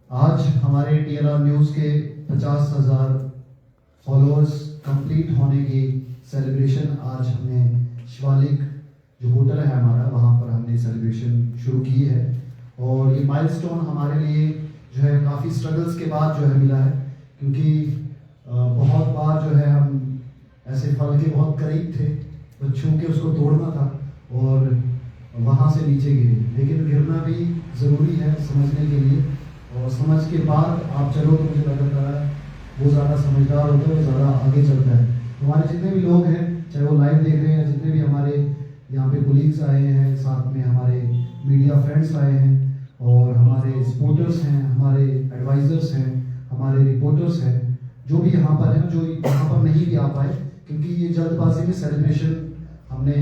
आज हमारे TLR news के 50,000 फॉलोअर्स कंप्लीट होने की सेलिब्रेशन आज हमने शिवालिक जो होटल है हमारा वहाँ पर हमने सेलिब्रेशन शुरू की है। और ये माइलस्टोन हमारे लिए जो है काफ़ी स्ट्रगल्स के बाद जो है मिला है, क्योंकि बहुत बार जो है हम ऐसे फल के बहुत करीब थे, तो छू के उसको तोड़ना था और वहाँ से नीचे गिरे, लेकिन गिरना भी ज़रूरी है समझने के लिए, और समझ के बाद आप चलो तो मुझे लगता है वो ज़्यादा समझदार होता है, वो ज़्यादा आगे चलता है। हमारे जितने भी लोग हैं, चाहे वो लाइव देख रहे हैं, जितने भी हमारे यहाँ पे कोलीग्स आए हैं, साथ में हमारे मीडिया फ्रेंड्स आए हैं, और हमारे सपोर्टर्स हैं, हमारे एडवाइज़र्स हैं, हमारे रिपोर्टर्स हैं, जो भी यहाँ पर हैं, जो यहाँ पर नहीं भी आ पाए, क्योंकि ये जल्दबाजी में सेलिब्रेशन हमने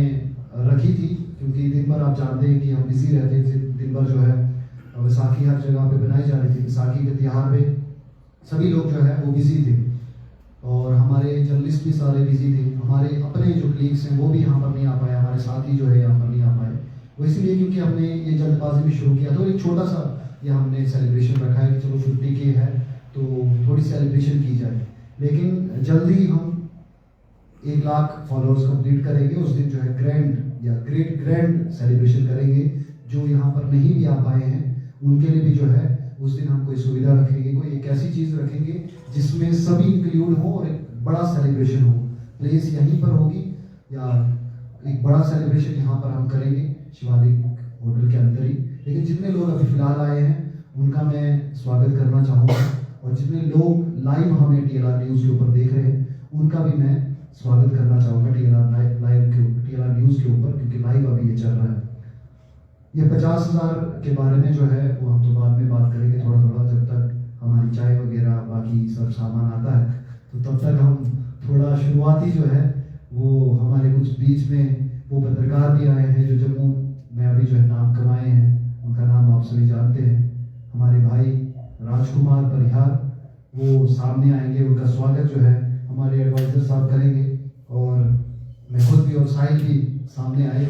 रखी थी, क्योंकि दिन भर आप जानते हैं कि हम बिजी रहते थे। दिन भर जो है बैसाखी हर जगह पे बनाई जा रही थी, बैसाखी के त्यौहार पे सभी लोग जो है वो बिजी थे, और हमारे जर्नलिस्ट भी सारे बिजी थे। हमारे अपने जो कलीग्स हैं वो भी यहाँ पर नहीं आ पाए, हमारे साथी जो है यहाँ पर नहीं आ पाए, वो इसलिए क्योंकि हमने ये जल्दबाजी में शुरू किया। तो एक छोटा सा ये हमने सेलिब्रेशन रखा है कि चलो 50K है तो थोड़ी सेलिब्रेशन की जाए, लेकिन जल्दी हम 1 लाख फॉलोअर्स कंप्लीट करेंगे। उस दिन जो है ग्रैंड या ग्रैंड सेलिब्रेशन करेंगे। जो यहाँ पर नहीं भी आ पाए हैं उनके लिए भी जो है उस दिन हम कोई सुविधा रखेंगे, कोई एक ऐसी चीज़ रखेंगे जिसमें सभी इंक्लूड हो और एक बड़ा सेलिब्रेशन हो। प्लेस यहीं पर होगी या एक बड़ा सेलिब्रेशन यहाँ पर हम करेंगे शिवालिक होटल के अंदर ही। लेकिन जितने लोग अभी फिलहाल आए हैं उनका मैं स्वागत करना चाहूँगा, और जितने लोग लाइव हमें टीएलआर न्यूज़ के ऊपर देख रहे हैं उनका भी मैं स्वागत करना चाहूँगा टीएलआर न्यूज़ के ऊपर, क्योंकि लाइव अभी ये चल रहा है। ये 50,000 के बारे में जो है वो हम तो बाद में बात करेंगे थोड़ा थोड़ा, जब तक हमारी चाय वगैरह बाकी सब सामान आता है, तो तब तक हम थोड़ा शुरुआती जो है वो हमारे कुछ बीच में वो पत्रकार भी आए हैं जो जम्मू में अभी जो है नाम कमाए हैं, उनका नाम आप सभी जानते हैं, हमारे भाई राजकुमार परिहार, वो सामने आएंगे। उनका स्वागत जो है हमारे एडवाइजर साहब करेंगे, और मैं खुद भी और साहिल भी सामने आए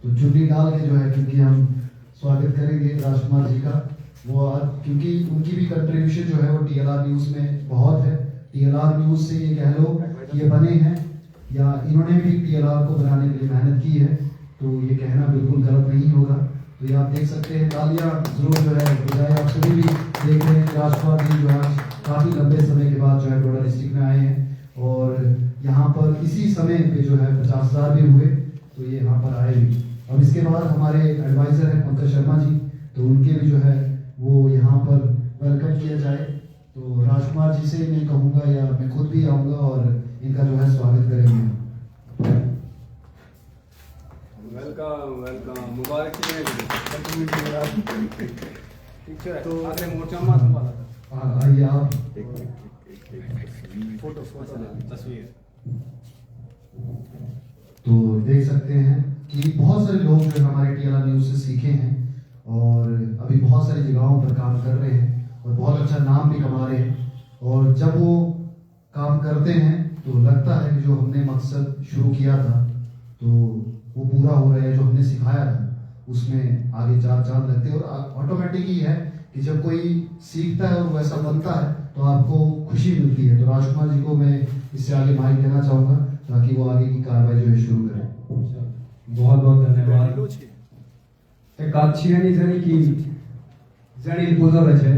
तो चुन्नी डाल के जो है, क्योंकि हम स्वागत करेंगे राजकुमार जी का। वो क्योंकि उनकी भी कंट्रीब्यूशन जो है वो टीएलआर न्यूज़ में बहुत है। टीएलआर न्यूज़ से ये कह लो कि ये बने हैं या इन्होंने भी टीएलआर को बनाने के लिए मेहनत की है, तो ये कहना बिल्कुल गलत नहीं होगा। तो ये आप देख सकते हैं, तालियां जरूर जो है बजाय। आप सभी भी देख रहे हैं राजकुमार जी जो है काफ़ी लंबे समय के बाद जो है डोडा डिस्ट्रिक्ट में आए हैं, और यहाँ पर इसी समय पे जो है 50,000 भी हुए, तो ये यहाँ पर आए भी। अब इसके बाद हमारे एडवाइज़र हैं पंकज शर्मा जी, तो उनके भी जो है वो यहाँ पर वेलकम किया जाए। तो राजकुमार जी से मैं कहूँगा या मैं खुद भी आऊँगा और इनका जो है स्वागत करेंगे। वेलकम मुबारक तो आगे मोर्चा में संभाला आइए आप फोटो तस्वीर। तो देख सकते हैं कि बहुत सारे लोग जो हमारे टीएलआर न्यूज़ से सीखे हैं और अभी बहुत सारी जगहों पर काम कर रहे हैं और बहुत अच्छा नाम भी कमा रहे हैं, और जब वो काम करते हैं तो लगता है कि जो हमने मकसद शुरू किया था तो वो पूरा हो रहा है। जो हमने सिखाया था उसमें आगे चार चांद लगते हैं, और ऑटोमेटिक ही है कि जब कोई सीखता है और वैसा बनता है तो आपको खुशी मिलती है। तो राजकुमार जी को मैं इससे आगे माइक देना चाहूँगा ताकि वो आगे की कार्रवाई जो है शुरू करें। बहुत बहुत धन्यवाद। एक अच्छी जनी की जनी बुजुर्ग है,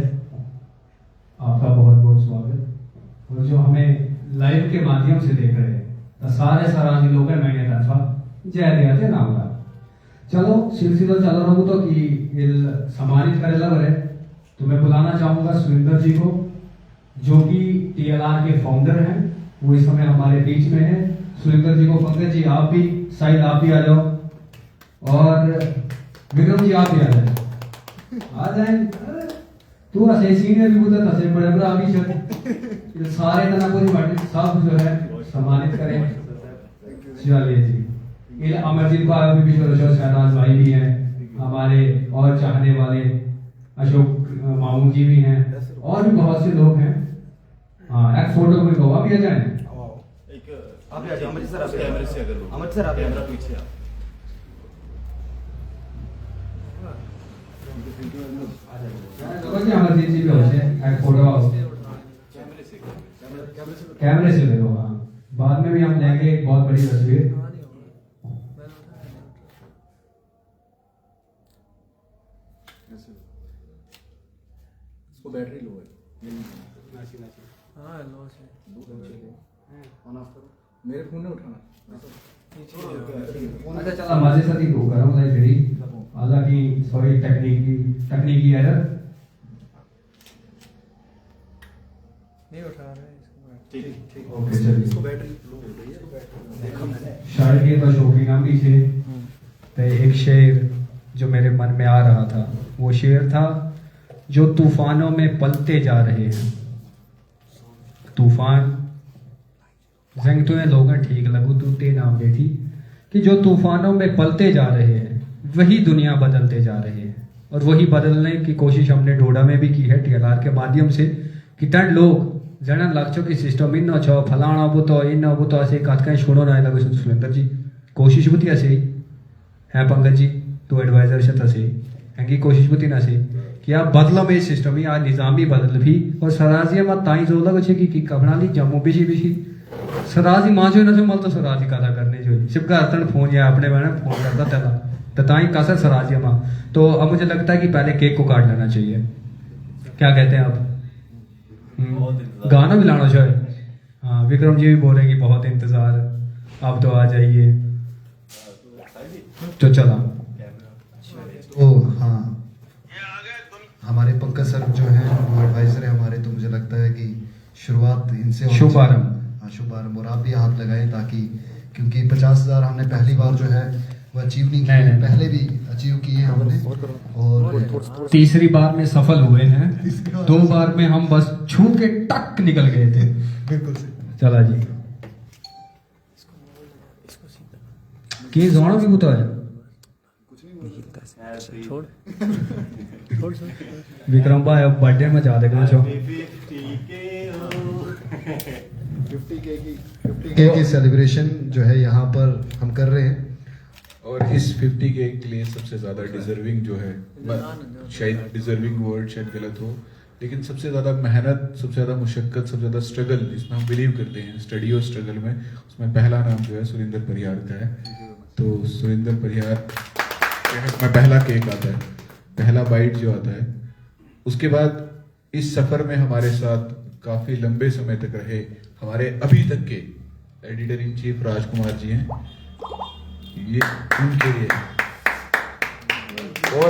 आपका बहुत बहुत स्वागत। और जो हमें लाइव के माध्यम से देख रहे हैं तो सारे सराजी लोग हैं, मैंने तरफा जय दिया थे नाम का। चलो सिलसिला चल रहा हूँ तो कि सम्मानित करे लग रहे, तो मैं बुलाना चाहूंगा सुरेंद्र जी को, जो कि टीएलआर के फाउंडर हैं, वो इस समय हमारे बीच में है। सुरेंद्र जी को, पंकज जी आप भी, शायद आप भी आ जाओ, और विक्रम जी आप भी आ जाए, आ जाए। तू ऐसे सीनियर भी बोलता था, बड़े बड़ा अभी चल सारे तना को सब जो है सम्मानित करें। चलिए जी, ये अमरजीत भाई भी शहनाज भाई भी हैं, हमारे और चाहने वाले अशोक मामू जी भी हैं, और भी बहुत से लोग हैं। हाँ, एक फोटो में गोवा भी आ जाए। आप भी आ जाओ अमरजीत सर, आप कैमरे से अगर अमरजीत सर आप कैमरा पीछे आप जी अमरजीत जी भी हो से एक फोटो आओ कैमरे से ले लो। हाँ, बाद में भी हम लेंगे एक बहुत बड़ी तस्वीर। इसको बैटरी लो है मेरे फोन ने उठाना अच्छा चला मजे से ही वो करो लाइक रेडी हालांकि सॉरी तकनीकी एरर नहीं उठा रहा है इसको। ठीक ओके चलिए। इसको बैटरी लो हो गई है शायर के तो शौकीन हम भी थे तो एक शेर जो मेरे मन में आ रहा था वो शेर था जो तूफानों में पलते जा रहे हैं। तूफान जंग तो लोग ठीक लगू तू ते नाम बेटी कि जो तूफानों में पलते जा रहे हैं वही दुनिया बदलते जा रहे हैं और वही बदलने की कोशिश हमने डोडा में भी की है टीएलआर के माध्यम से कि तन लोग जन लक्ष्यों की सिस्टम इन छो फलाना बुतो इन बुतो ऐसे कत कहीं छोड़ो ना लगे सुरेंद्र जी कोशिश बुती ऐसे ही है पंकज जी तो एडवाइजर से तसे हैंगी कोशिश बुती ना से कि आप बदलो में सिस्टम ही आज निजामी बदल भी और सराजी मत ताई जो लगे छे कि कपड़ा ली जम्मू बिशी सराजी मां जो न मल तो सराजी कदा करने जो सिर्फ घर फोन या अपने मैंने फोन करता तला तो ताई कसर सराजी मां तो अब मुझे लगता है कि पहले केक को काट लेना चाहिए। क्या कहते हैं आप? गाना भी लाना चाहिए। हाँ विक्रम जी भी बोलेंगे बहुत इंतजार अब तो आ जाइए तो चला। तो हाँ हमारे पंकज सर जो है वो एडवाइजर है हमारे तो मुझे लगता है कि शुरुआत इनसे होनी शुभारंभ। चाहिए। हाँ शुभारंभ और आप भी हाथ लगाएं ताकि क्योंकि 50,000 हमने पहली बार जो है वो अचीव नहीं किए नहीं। पहले भी अचीव किए हैं हमने और तीसरी बार में सफल हुए हैं 2 बार में हम बस छू के टक निकल गए थे। बिल्कुल सही। चला जी कि जोड़ा भी बुता है छोड़ विक्रम भाई अब बर्थडे में जा देगा छो 50K की सेलिब्रेशन जो है यहाँ पर हम कर रहे हैं और इस 50K के लिए सबसे ज्यादा डिजर्विंग जो है शायद डिजर्विंग वर्ड शायद गलत हो लेकिन सबसे ज्यादा मेहनत सबसे ज्यादा मुशक्कत सबसे ज्यादा स्ट्रगल जिसमें हम बिलीव करते हैं स्टडी और स्ट्रगल में उसमें पहला नाम जो है सुरेंद्र परिहार का है। तो सुरेंद्र परिहार के हक में पहला केक आता है पहला बाइट जो आता है उसके बाद इस सफर में हमारे साथ काफी लंबे समय तक रहे हमारे अभी तक के editor in chief Rajkumar ji हैं ये उनके लिए और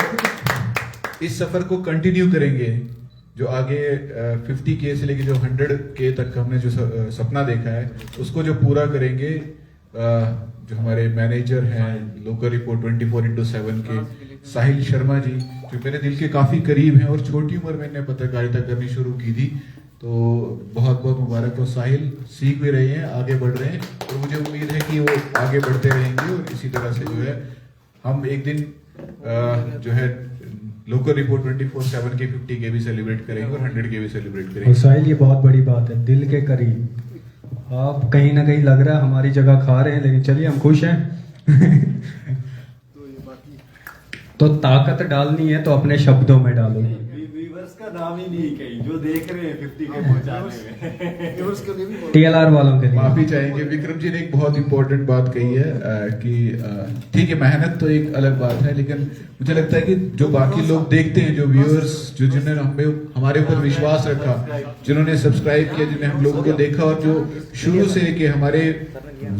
इस सफर को कंटिन्यू करेंगे जो आगे 50K से लेके जो 100K तक हमने जो सपना देखा है उसको जो पूरा करेंगे जो हमारे मैनेजर हैं लोकल रिपोर्ट 24/7 के साहिल शर्मा जी जो मेरे दिल के काफी करीब हैं और छोटी उम्र में पत्रकारिता करनी शुरू की थी तो बहुत बहुत मुबारक हो साहिल सीख भी रहे हैं आगे बढ़ रहे हैं और मुझे उम्मीद है कि वो आगे बढ़ते रहेंगे और इसी तरह से जो है हम एक दिन जो है लोकल रिपोर्ट 24/7 के 50K भी सेलिब्रेट करेंगे और 100K भी सेलिब्रेट करेंगे। और साहिल ये बहुत बड़ी बात है दिल के करीब आप कहीं ना कहीं लग रहा है हमारी जगह खा रहे हैं लेकिन चलिए हम खुश हैं तो ताकत डालनी है तो अपने शब्दों में डालो व्यूअर्स का नाम ही नहीं कहीं जो देख रहे हैं 50K पहुंचाने में टीएलआर वालों के लिए माफी चाहेंगे विक्रम जी ने एक बहुत इंपॉर्टेंट बात कही है कि ठीक है मेहनत तो एक अलग बात है लेकिन मुझे लगता है कि जो बाकी लोग देखते हैं जो व्यूअर्स जो जिन्होंने हमारे ऊपर विश्वास रखा जिन्होंने सब्सक्राइब किया जिन्होंने हम लोगों को देखा और जो शुरू से लेके हमारे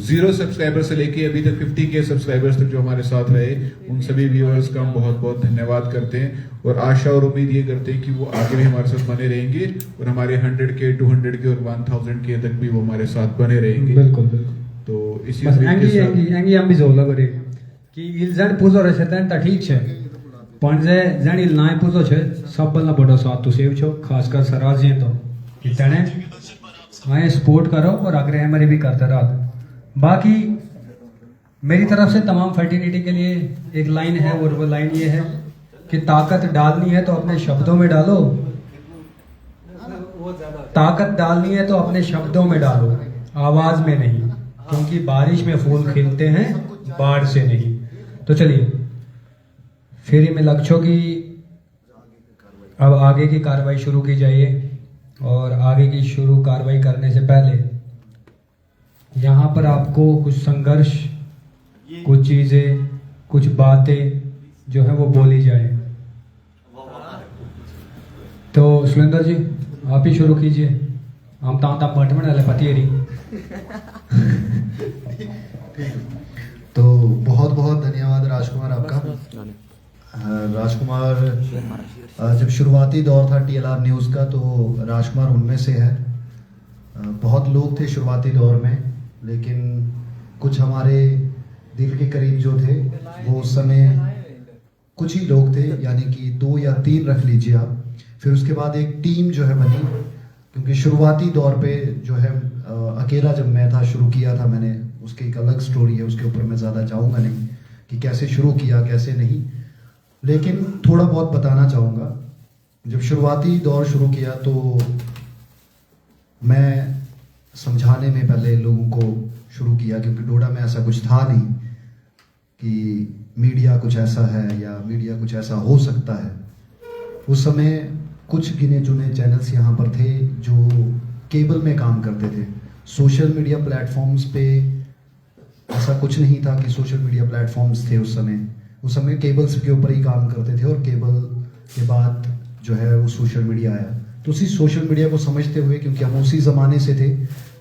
0 सब्सक्राइबर से लेके अभी तक 50K सब्सक्राइबर्स तक जो हमारे साथ रहे उन सभी व्यूअर्स का हम बहुत बहुत धन्यवाद करते हैं और आशा और उम्मीद ये करते हैं कि वो आगे भी हमारे साथ बने रहेंगे और हमारे 100K 200K और 1000K तक भी वो हमारे साथ बने रहेंगे। बिल्कुल बिल्कुल तो इसी बस तरीके एंगी से एंगी एंगी हम भी जोला करे कि इल्जन पूजो रहे छतन त ठीक छे पण जे जण इल नाय पूजो छे सब ना बड़ो साथ तो सेव छो खासकर सराजी तो इतने आए सपोर्ट करो और आग्रह हमारे भी करते रहो। बाकी मेरी तरफ से तमाम फर्टिनिटी के लिए एक लाइन है और वो लाइन ये है कि ताकत डालनी है तो अपने शब्दों में डालो ताकत डालनी है तो अपने शब्दों में डालो आवाज में नहीं क्योंकि बारिश में फूल खिलते हैं बाढ़ से नहीं। तो चलिए फेरी में लक्ष्यों की अब आगे की कार्रवाई शुरू की जाइए और आगे की शुरू कार्रवाई करने से पहले यहाँ पर आपको कुछ संघर्ष, कुछ चीज़ें, कुछ बातें जो है वो बोली जाए। तो सुरेंद्र जी आप ही शुरू कीजिए। हम तां मट बना पति तो बहुत बहुत धन्यवाद राजकुमार आपका। राजकुमार जब शुरुआती दौर था टीएलआर न्यूज़ का तो राजकुमार उनमें से है। बहुत लोग थे शुरुआती दौर में, लेकिन कुछ हमारे दिल के करीब जो थे वो उस समय कुछ ही लोग थे, यानी कि 2 या 3 रख लीजिए आप। फिर उसके बाद एक टीम जो है बनी, क्योंकि शुरुआती दौर पे जो है अकेला जब मैं था, शुरू किया था मैंने, उसकी एक अलग स्टोरी है, उसके ऊपर मैं ज़्यादा जाऊँगा नहीं कि कैसे शुरू किया कैसे नहीं, लेकिन थोड़ा बहुत बताना चाहूँगा। जब शुरुआती दौर शुरू किया तो मैं समझाने में पहले लोगों को शुरू किया, क्योंकि डोडा में ऐसा कुछ था नहीं कि मीडिया कुछ ऐसा है या मीडिया कुछ ऐसा हो सकता है। उस समय कुछ गिने चुने चैनल्स यहाँ पर थे जो केबल में काम करते थे। सोशल मीडिया प्लेटफॉर्म्स पे ऐसा कुछ नहीं था कि सोशल मीडिया प्लेटफॉर्म्स थे उस समय केबल्स के ऊपर ही काम करते थे, और केबल के बाद जो है वो सोशल मीडिया आया। तो उसी सोशल मीडिया को समझते हुए, क्योंकि हम उसी ज़माने से थे,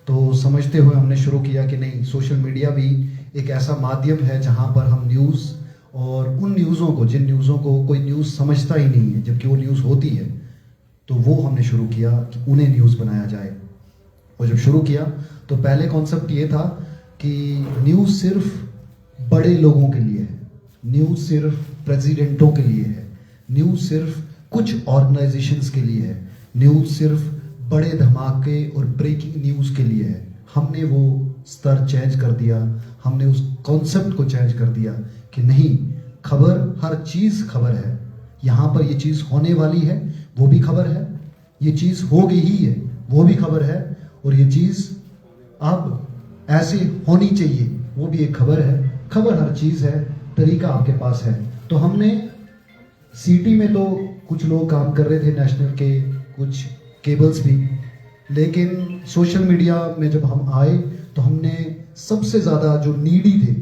तो समझते हुए हमने शुरू किया कि नहीं, सोशल मीडिया भी एक ऐसा माध्यम है जहाँ पर हम न्यूज़ और उन न्यूज़ों को, जिन न्यूज़ों को कोई न्यूज़ समझता ही नहीं है जबकि वो न्यूज़ होती है, तो वो हमने शुरू किया कि उन्हें न्यूज़ बनाया जाए। और जब शुरू किया तो पहले कॉन्सेप्ट ये था कि न्यूज़ सिर्फ बड़े लोगों के लिए है, न्यूज़ सिर्फ प्रेसिडेंटों के लिए है, न्यूज़ सिर्फ कुछ ऑर्गेनाइजेशंस के लिए है, न्यूज़ सिर्फ बड़े धमाके और ब्रेकिंग न्यूज़ के लिए है। हमने वो स्तर चेंज कर दिया, हमने उस कॉन्सेप्ट को चेंज कर दिया कि नहीं, खबर, हर चीज़ खबर है। यहाँ पर ये चीज़ होने वाली है वो भी खबर है, ये चीज़ हो गई ही है वो भी खबर है, और ये चीज़ अब ऐसे होनी चाहिए वो भी एक खबर है। खबर हर चीज़ है, तरीका आपके पास है। तो हमने सिटी में तो कुछ लोग काम कर रहे थे, नेशनल के कुछ केबल्स भी, लेकिन सोशल मीडिया में जब हम आए तो हमने सबसे ज़्यादा जो नीडी थे,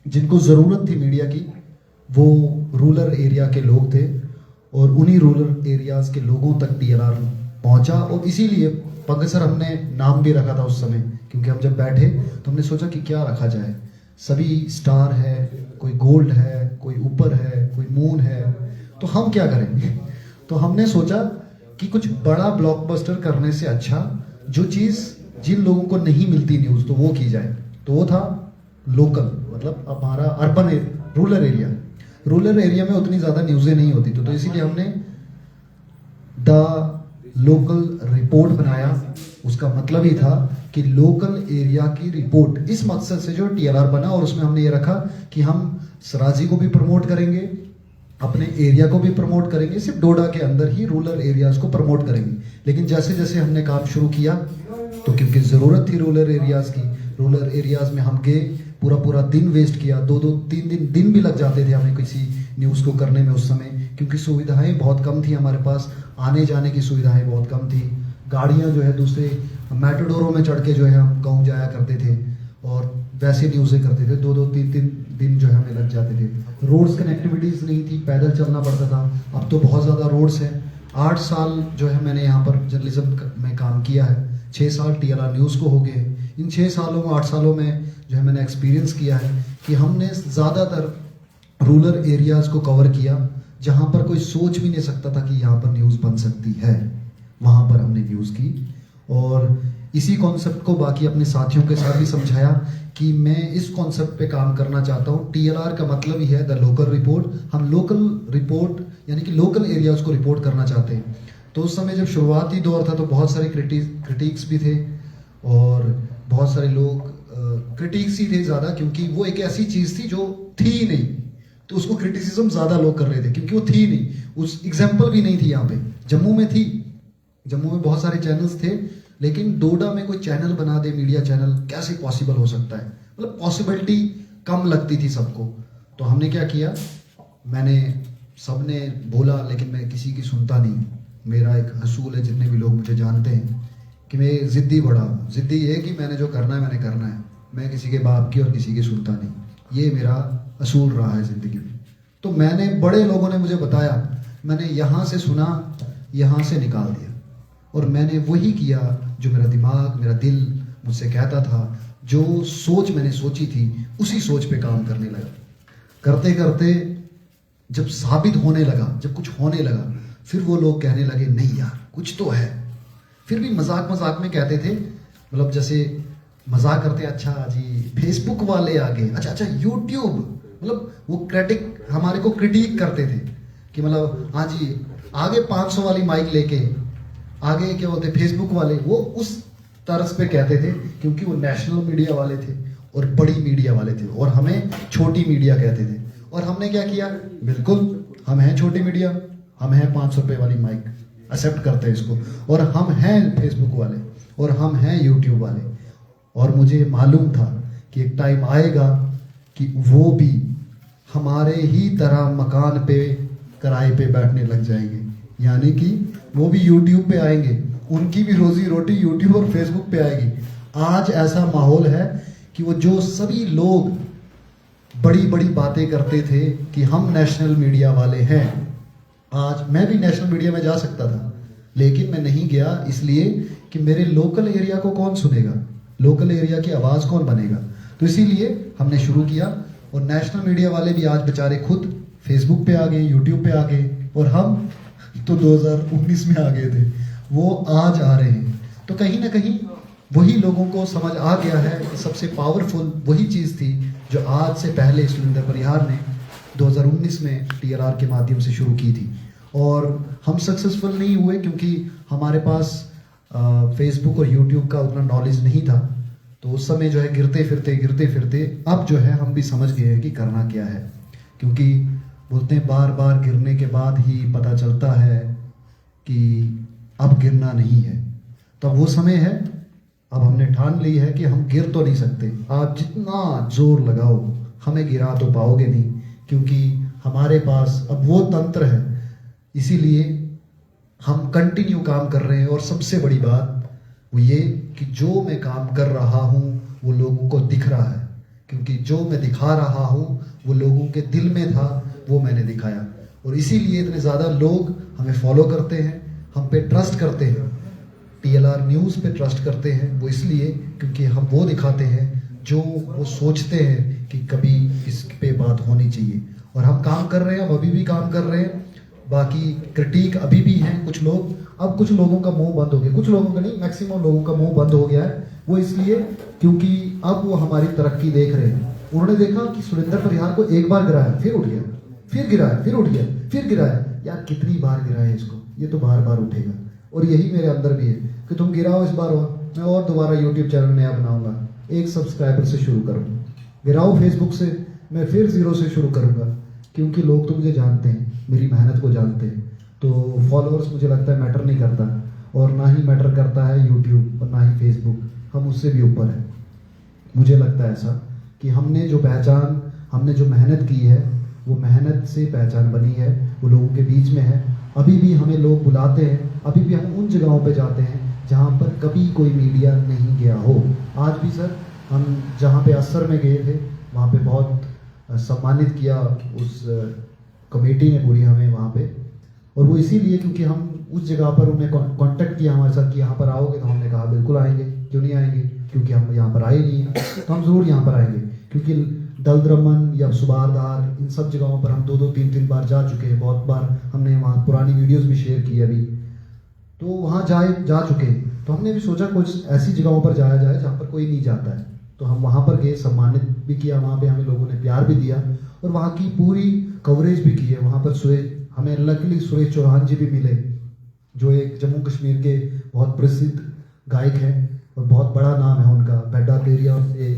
जिनको ज़रूरत थी मीडिया की, वो रूरल एरिया के लोग थे, और उन्हीं रूरल एरियाज़ के लोगों तक टीएलआर पहुंचा। और इसीलिए पंकज सर हमने नाम भी रखा था उस समय, क्योंकि हम जब बैठे तो हमने सोचा कि क्या रखा जाए। सभी स्टार है, कोई गोल्ड है, कोई ऊपर है, कोई मून है, तो हम क्या करेंगे। तो हमने सोचा कि कुछ बड़ा ब्लॉकबस्टर करने से अच्छा जो चीज़ जिन लोगों को नहीं मिलती न्यूज़, तो वो की जाए। तो वो था लोकल, मतलब हमारा अर्बन रूरल एरिया में उतनी ज़्यादा न्यूज़ें नहीं होती, तो इसीलिए हमने द लोकल रिपोर्ट बनाया। उसका मतलब ही था कि लोकल एरिया की रिपोर्ट, इस मकसद से जो टीएलआर बना। और उसमें हमने ये रखा कि हम सराजी को भी प्रमोट करेंगे, अपने एरिया को भी प्रमोट करेंगे, सिर्फ डोडा के अंदर ही रूरल एरियाज को प्रमोट करेंगे। लेकिन जैसे जैसे हमने काम शुरू किया, तो क्योंकि ज़रूरत थी रूरल एरियाज़ की, रूरल एरियाज़ में हम गए, पूरा दिन वेस्ट किया, 2-3 दिन भी लग जाते थे हमें किसी न्यूज़ को करने में उस समय, क्योंकि सुविधाएं बहुत कम थी हमारे पास, आने जाने की सुविधाएं बहुत कम थी। गाड़ियां जो है दूसरे मैटाडोरों में चढ़ के जो है हम गाँव जाया करते थे, और वैसे न्यूज़ें करते थे। 2-3 दिन जो है हमें लग जाते थे। रोड्स कनेक्टिविटीज़ नहीं थी, पैदल चलना पड़ता था। अब तो बहुत ज़्यादा रोड्स हैं। 8 साल जो है मैंने यहाँ पर जर्नलिज्म में काम किया है, 6 साल टीएलआर न्यूज़ को हो गए। इन 6 सालों में 8 सालों में जो है मैंने एक्सपीरियंस किया है कि हमने ज़्यादातर रूरल एरियाज़ को कवर किया, जहाँ पर कोई सोच भी नहीं सकता था कि यहाँ पर न्यूज़ बन सकती है, वहाँ पर हमने न्यूज़ की। और इसी कॉन्सेप्ट को बाकी अपने साथियों के साथ भी समझाया कि मैं इस कॉन्सेप्ट पे काम करना चाहता हूँ। टीएलआर का मतलब ही है द लोकल रिपोर्ट। हम लोकल रिपोर्ट यानी कि लोकल एरियाज़ को रिपोर्ट करना चाहते हैं। तो उस समय जब शुरुआती दौर था तो बहुत सारे क्रिटिक्स भी थे, और बहुत सारे लोग क्रिटिक्स ही थे ज़्यादा, क्योंकि वो एक ऐसी चीज़ थी जो थी ही नहीं, तो उसको क्रिटिसिज्म ज़्यादा लोग कर रहे थे क्योंकि वो थी ही नहीं। उस एग्जाम्पल भी नहीं थी यहाँ पे। जम्मू में थी, जम्मू में बहुत सारे चैनल्स थे, लेकिन डोडा में कोई चैनल बना दे, मीडिया चैनल, कैसे पॉसिबल हो सकता है, मतलब पॉसिबिलिटी कम लगती थी सबको। तो हमने क्या किया, मैंने सबने बोला, लेकिन मैं किसी की सुनता नहीं। मेरा एक असूल है, जितने भी लोग मुझे जानते हैं, कि मैं ज़िद्दी बड़ा हूँ। ज़िद्दी ये कि मैंने जो करना है मैंने करना है, मैं किसी के बाप की और किसी की सुनता नहीं। ये मेरा असूल रहा है ज़िंदगी में। तो मैंने, बड़े लोगों ने मुझे बताया, मैंने यहाँ से सुना, यहाँ से निकाल दिया, और मैंने वही किया जो मेरा दिमाग, मेरा दिल मुझसे कहता था। जो सोच मैंने सोची थी, उसी सोच पे काम करने लगा। करते करते जब साबित होने लगा, जब कुछ होने लगा, फिर वो लोग कहने लगे नहीं यार कुछ तो है। फिर भी मजाक मजाक में कहते थे, मतलब जैसे मजाक करते, अच्छा जी फेसबुक वाले आ गए, अच्छा यूट्यूब, मतलब वो हमारे को क्रिटिक करते थे कि मतलब हाँ जी आगे 500 वाली माइक लेके आगे क्या बोलते फेसबुक वाले, वो उस तर्ज पे कहते थे, क्योंकि वो नेशनल मीडिया वाले थे और बड़ी मीडिया वाले थे, और हमें छोटी मीडिया कहते थे। और हमने क्या किया, बिल्कुल हम हैं छोटी मीडिया, हम हैं 500 रुपये वाली माइक, एक्सेप्ट करते हैं इसको, और हम हैं फेसबुक वाले, और हम हैं यूट्यूब वाले। और मुझे मालूम था कि एक टाइम आएगा कि वो भी हमारे ही तरह मकान पे किराए पे बैठने लग जाएंगे, यानी कि वो भी यूट्यूब पे आएंगे, उनकी भी रोजी रोटी यूट्यूब और फेसबुक पे आएगी। आज ऐसा माहौल है कि वो जो सभी लोग बड़ी बड़ी बातें करते थे कि हम नेशनल मीडिया वाले हैं, आज मैं भी नेशनल मीडिया में जा सकता था, लेकिन मैं नहीं गया, इसलिए कि मेरे लोकल एरिया को कौन सुनेगा, लोकल एरिया की आवाज़ कौन बनेगा। तो इसीलिए हमने शुरू किया, और नेशनल मीडिया वाले भी आज बेचारे खुद फेसबुक पे आ गए, यूट्यूब पे आ गए, और हम तो 2019 में आ गए थे, वो आज आ रहे हैं। तो कहीं ना कहीं वही लोगों को समझ आ गया है कि सबसे पावरफुल वही चीज़ थी जो आज से पहले सुरेंद्र परिहार ने 2019 में TLR के माध्यम से शुरू की थी। और हम सक्सेसफुल नहीं हुए क्योंकि हमारे पास फेसबुक और यूट्यूब का उतना नॉलेज नहीं था। तो उस समय जो है गिरते फिरते अब जो है हम भी समझ गए हैं कि करना क्या है, क्योंकि बोलते हैं बार बार गिरने के बाद ही पता चलता है कि अब गिरना नहीं है। तो अब वो समय है, अब हमने ठान ली है कि हम गिर तो नहीं सकते। आप जितना जोर लगाओ हमें गिरा तो पाओगे नहीं, क्योंकि हमारे पास अब वो तंत्र है। इसीलिए हम कंटिन्यू काम कर रहे हैं। और सबसे बड़ी बात वो ये कि जो मैं काम कर रहा हूँ वो लोगों को दिख रहा है, क्योंकि जो मैं दिखा रहा हूँ वो लोगों के दिल में था, वो मैंने दिखाया। और इसीलिए इतने ज़्यादा लोग हमें फॉलो करते हैं, हम पे ट्रस्ट करते हैं, TLR न्यूज़ पे ट्रस्ट करते हैं। वो इसलिए क्योंकि हम वो दिखाते हैं जो वो सोचते हैं कि कभी इस पे बात होनी चाहिए। और हम काम कर रहे हैं, अब अभी भी काम कर रहे हैं। बाकी क्रिटिक अभी भी हैं कुछ लोग, अब कुछ लोगों का मुंह बंद हो गया, कुछ लोगों का नहीं, मैक्सिमम लोगों का मुंह बंद हो गया है। वो इसलिए क्योंकि अब वो हमारी तरक्की देख रहे हैं। उन्होंने देखा कि सुरेंद्र परिहार को एक बार गिराया, फिर उठ गया, फिर गिराया, फिर उठ गया, फिर गिराया, यार कितनी बार गिराए इसको, ये तो बार बार उठेगा। और यही मेरे अंदर भी है कि तुम गिराओ इस बार, मैं और दोबारा यूट्यूब चैनल नया बनाऊंगा, 1 सब्सक्राइबर से शुरू करूँगा। गिराओ फेसबुक से, मैं फिर 0 से शुरू करूँगा, क्योंकि लोग तो मुझे जानते हैं, मेरी मेहनत को जानते हैं। तो फॉलोअर्स मुझे लगता है मैटर नहीं करता, और ना ही मैटर करता है यूट्यूब और ना ही फेसबुक, हम उससे भी ऊपर हैं। मुझे लगता है ऐसा कि हमने जो पहचान, हमने जो मेहनत की है, वो मेहनत से पहचान बनी है, वो लोगों के बीच में है। अभी भी हमें लोग बुलाते हैं, अभी भी हम उन जगहों पे जाते हैं जहाँ पर कभी कोई मीडिया नहीं गया हो। आज भी सर हम जहाँ पे असर में गए थे, वहाँ पे बहुत सम्मानित किया उस कमेटी ने पूरी हमें वहाँ पे। और वो इसीलिए क्योंकि हम उस जगह पर उन्हें कांटेक्ट किया हमारे साथ कि यहाँ पर आओगे, तो हमने कहा बिल्कुल आएंगे, क्यों नहीं आएंगे, क्योंकि हम यहाँ पर आए नहीं हैं, तो हम ज़रूर यहाँ पर आएंगे। क्योंकि दलद्रमन या सुबारदार, इन सब जगहों पर हम 2-2, 3-3 बार जा चुके हैं। बहुत बार हमने वहाँ पुरानी वीडियोस भी शेयर की अभी, तो वहाँ जा चुके हैं। तो हमने भी सोचा कुछ ऐसी जगहों पर जाया जाए जहाँ पर कोई नहीं जाता है। तो हम वहाँ पर गए, सम्मानित भी किया, वहाँ पे हमें लोगों ने प्यार भी दिया, और वहाँ की पूरी कवरेज भी की है। वहाँ पर हमें लकीली सुरेश चौहान जी भी मिले, जो एक जम्मू कश्मीर के बहुत प्रसिद्ध गायक हैं और बहुत बड़ा नाम है उनका। बेड्डा पेरिया से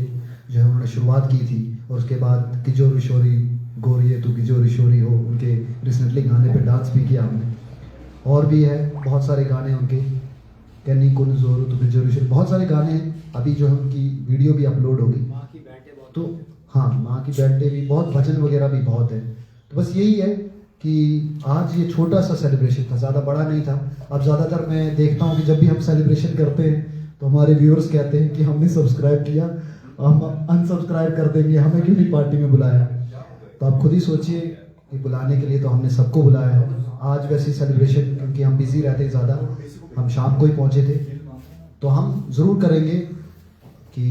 जो है उन्होंने शुरुआत की थी, और उसके बाद किजोर किशोरी गोरिये तो किजोर किशोरी हो, उनके रिसेंटली गाने पे डांस भी किया हमने। और भी है बहुत सारे गाने उनके, कैनी कुन जोरू तो किजोर किशोरी, बहुत सारे गाने हैं। अभी जो है उनकी वीडियो भी अपलोड होगी। तो हाँ, माँ की बैठे भी बहुत, भजन वगैरह भी बहुत है। तो बस यही है कि आज ये छोटा सा सेलिब्रेशन था, ज़्यादा बड़ा नहीं था। अब ज़्यादातर मैं देखता हूँ कि जब भी हम सेलिब्रेशन करते हैं तो हमारे व्यूअर्स कहते हैं कि हमने सब्सक्राइब किया, हम अनसब्सक्राइब कर देंगे, हमें क्यों नहीं पार्टी में बुलाया। तो आप खुद ही सोचिए कि बुलाने के लिए तो हमने सबको बुलाया है। आज वैसी सेलिब्रेशन, क्योंकि हम बिजी रहते हैं ज़्यादा, हम शाम को ही पहुँचे थे, तो हम ज़रूर करेंगे कि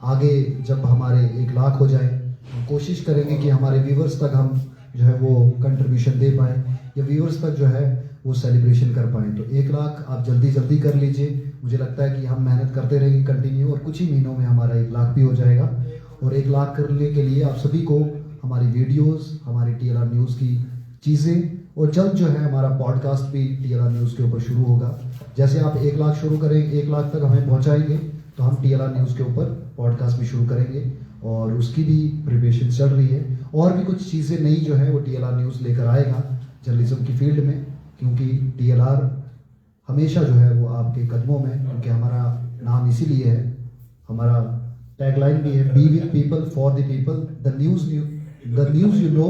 आगे जब हमारे 1 लाख हो जाए, हम कोशिश करेंगे कि हमारे व्यूअर्स तक हम जो है वो कंट्रीब्यूशन दे पाएँ, या व्यूअर्स तक जो है वो सेलिब्रेशन कर पाएँ। तो 1 लाख आप जल्दी जल्दी कर लीजिए। मुझे लगता है कि हम मेहनत करते रहेंगे कंटिन्यू, और कुछ ही महीनों में हमारा 1 लाख भी हो जाएगा। और 1 लाख करने के लिए आप सभी को हमारी वीडियोस, हमारी TLR न्यूज़ की चीज़ें, और जल्द जो है हमारा पॉडकास्ट भी TLR न्यूज़ के ऊपर शुरू होगा। जैसे आप 1 लाख शुरू करेंगे, 1 लाख तक हमें पहुंचाएंगे, तो हम TLR न्यूज़ के ऊपर पॉडकास्ट भी शुरू करेंगे, और उसकी भी प्रिपरेशन चल रही है। और भी कुछ चीज़ें नई जो है वो TLR न्यूज़ लेकर आएगा जर्नलिज्म की फील्ड में, क्योंकि TLR हमेशा जो है वो आपके कदमों में, क्योंकि हमारा नाम इसीलिए है, हमारा टैगलाइन भी है, be with people for the people, the news you know,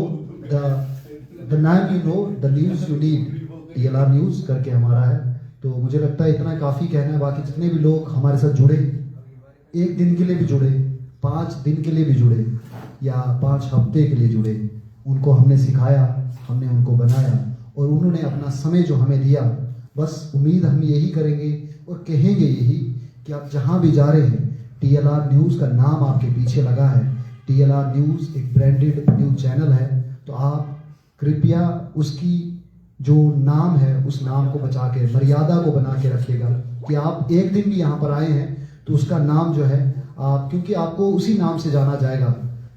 the नाम you know, the news you need, TLR news करके हमारा है। तो मुझे लगता है इतना काफ़ी कहना है। बाकी जितने भी लोग हमारे साथ जुड़े, 1 दिन के लिए भी जुड़े, 5 दिन के लिए भी जुड़े, या 5 हफ्ते के लिए जुड़े, उनको हमने सिखाया, हमने उनको बनाया, और उन्होंने अपना समय जो हमें दिया। बस उम्मीद हम यही करेंगे और कहेंगे यही कि आप जहाँ भी जा रहे हैं, TLR न्यूज़ का नाम आपके पीछे लगा है। TLR न्यूज़ एक ब्रांडेड न्यूज़ चैनल है, तो आप कृपया उसकी जो नाम है उस नाम को बचा के, मर्यादा को बना के रखिएगा कि आप एक दिन भी यहाँ पर आए हैं तो उसका नाम जो है आप, क्योंकि आपको उसी नाम से जाना जाएगा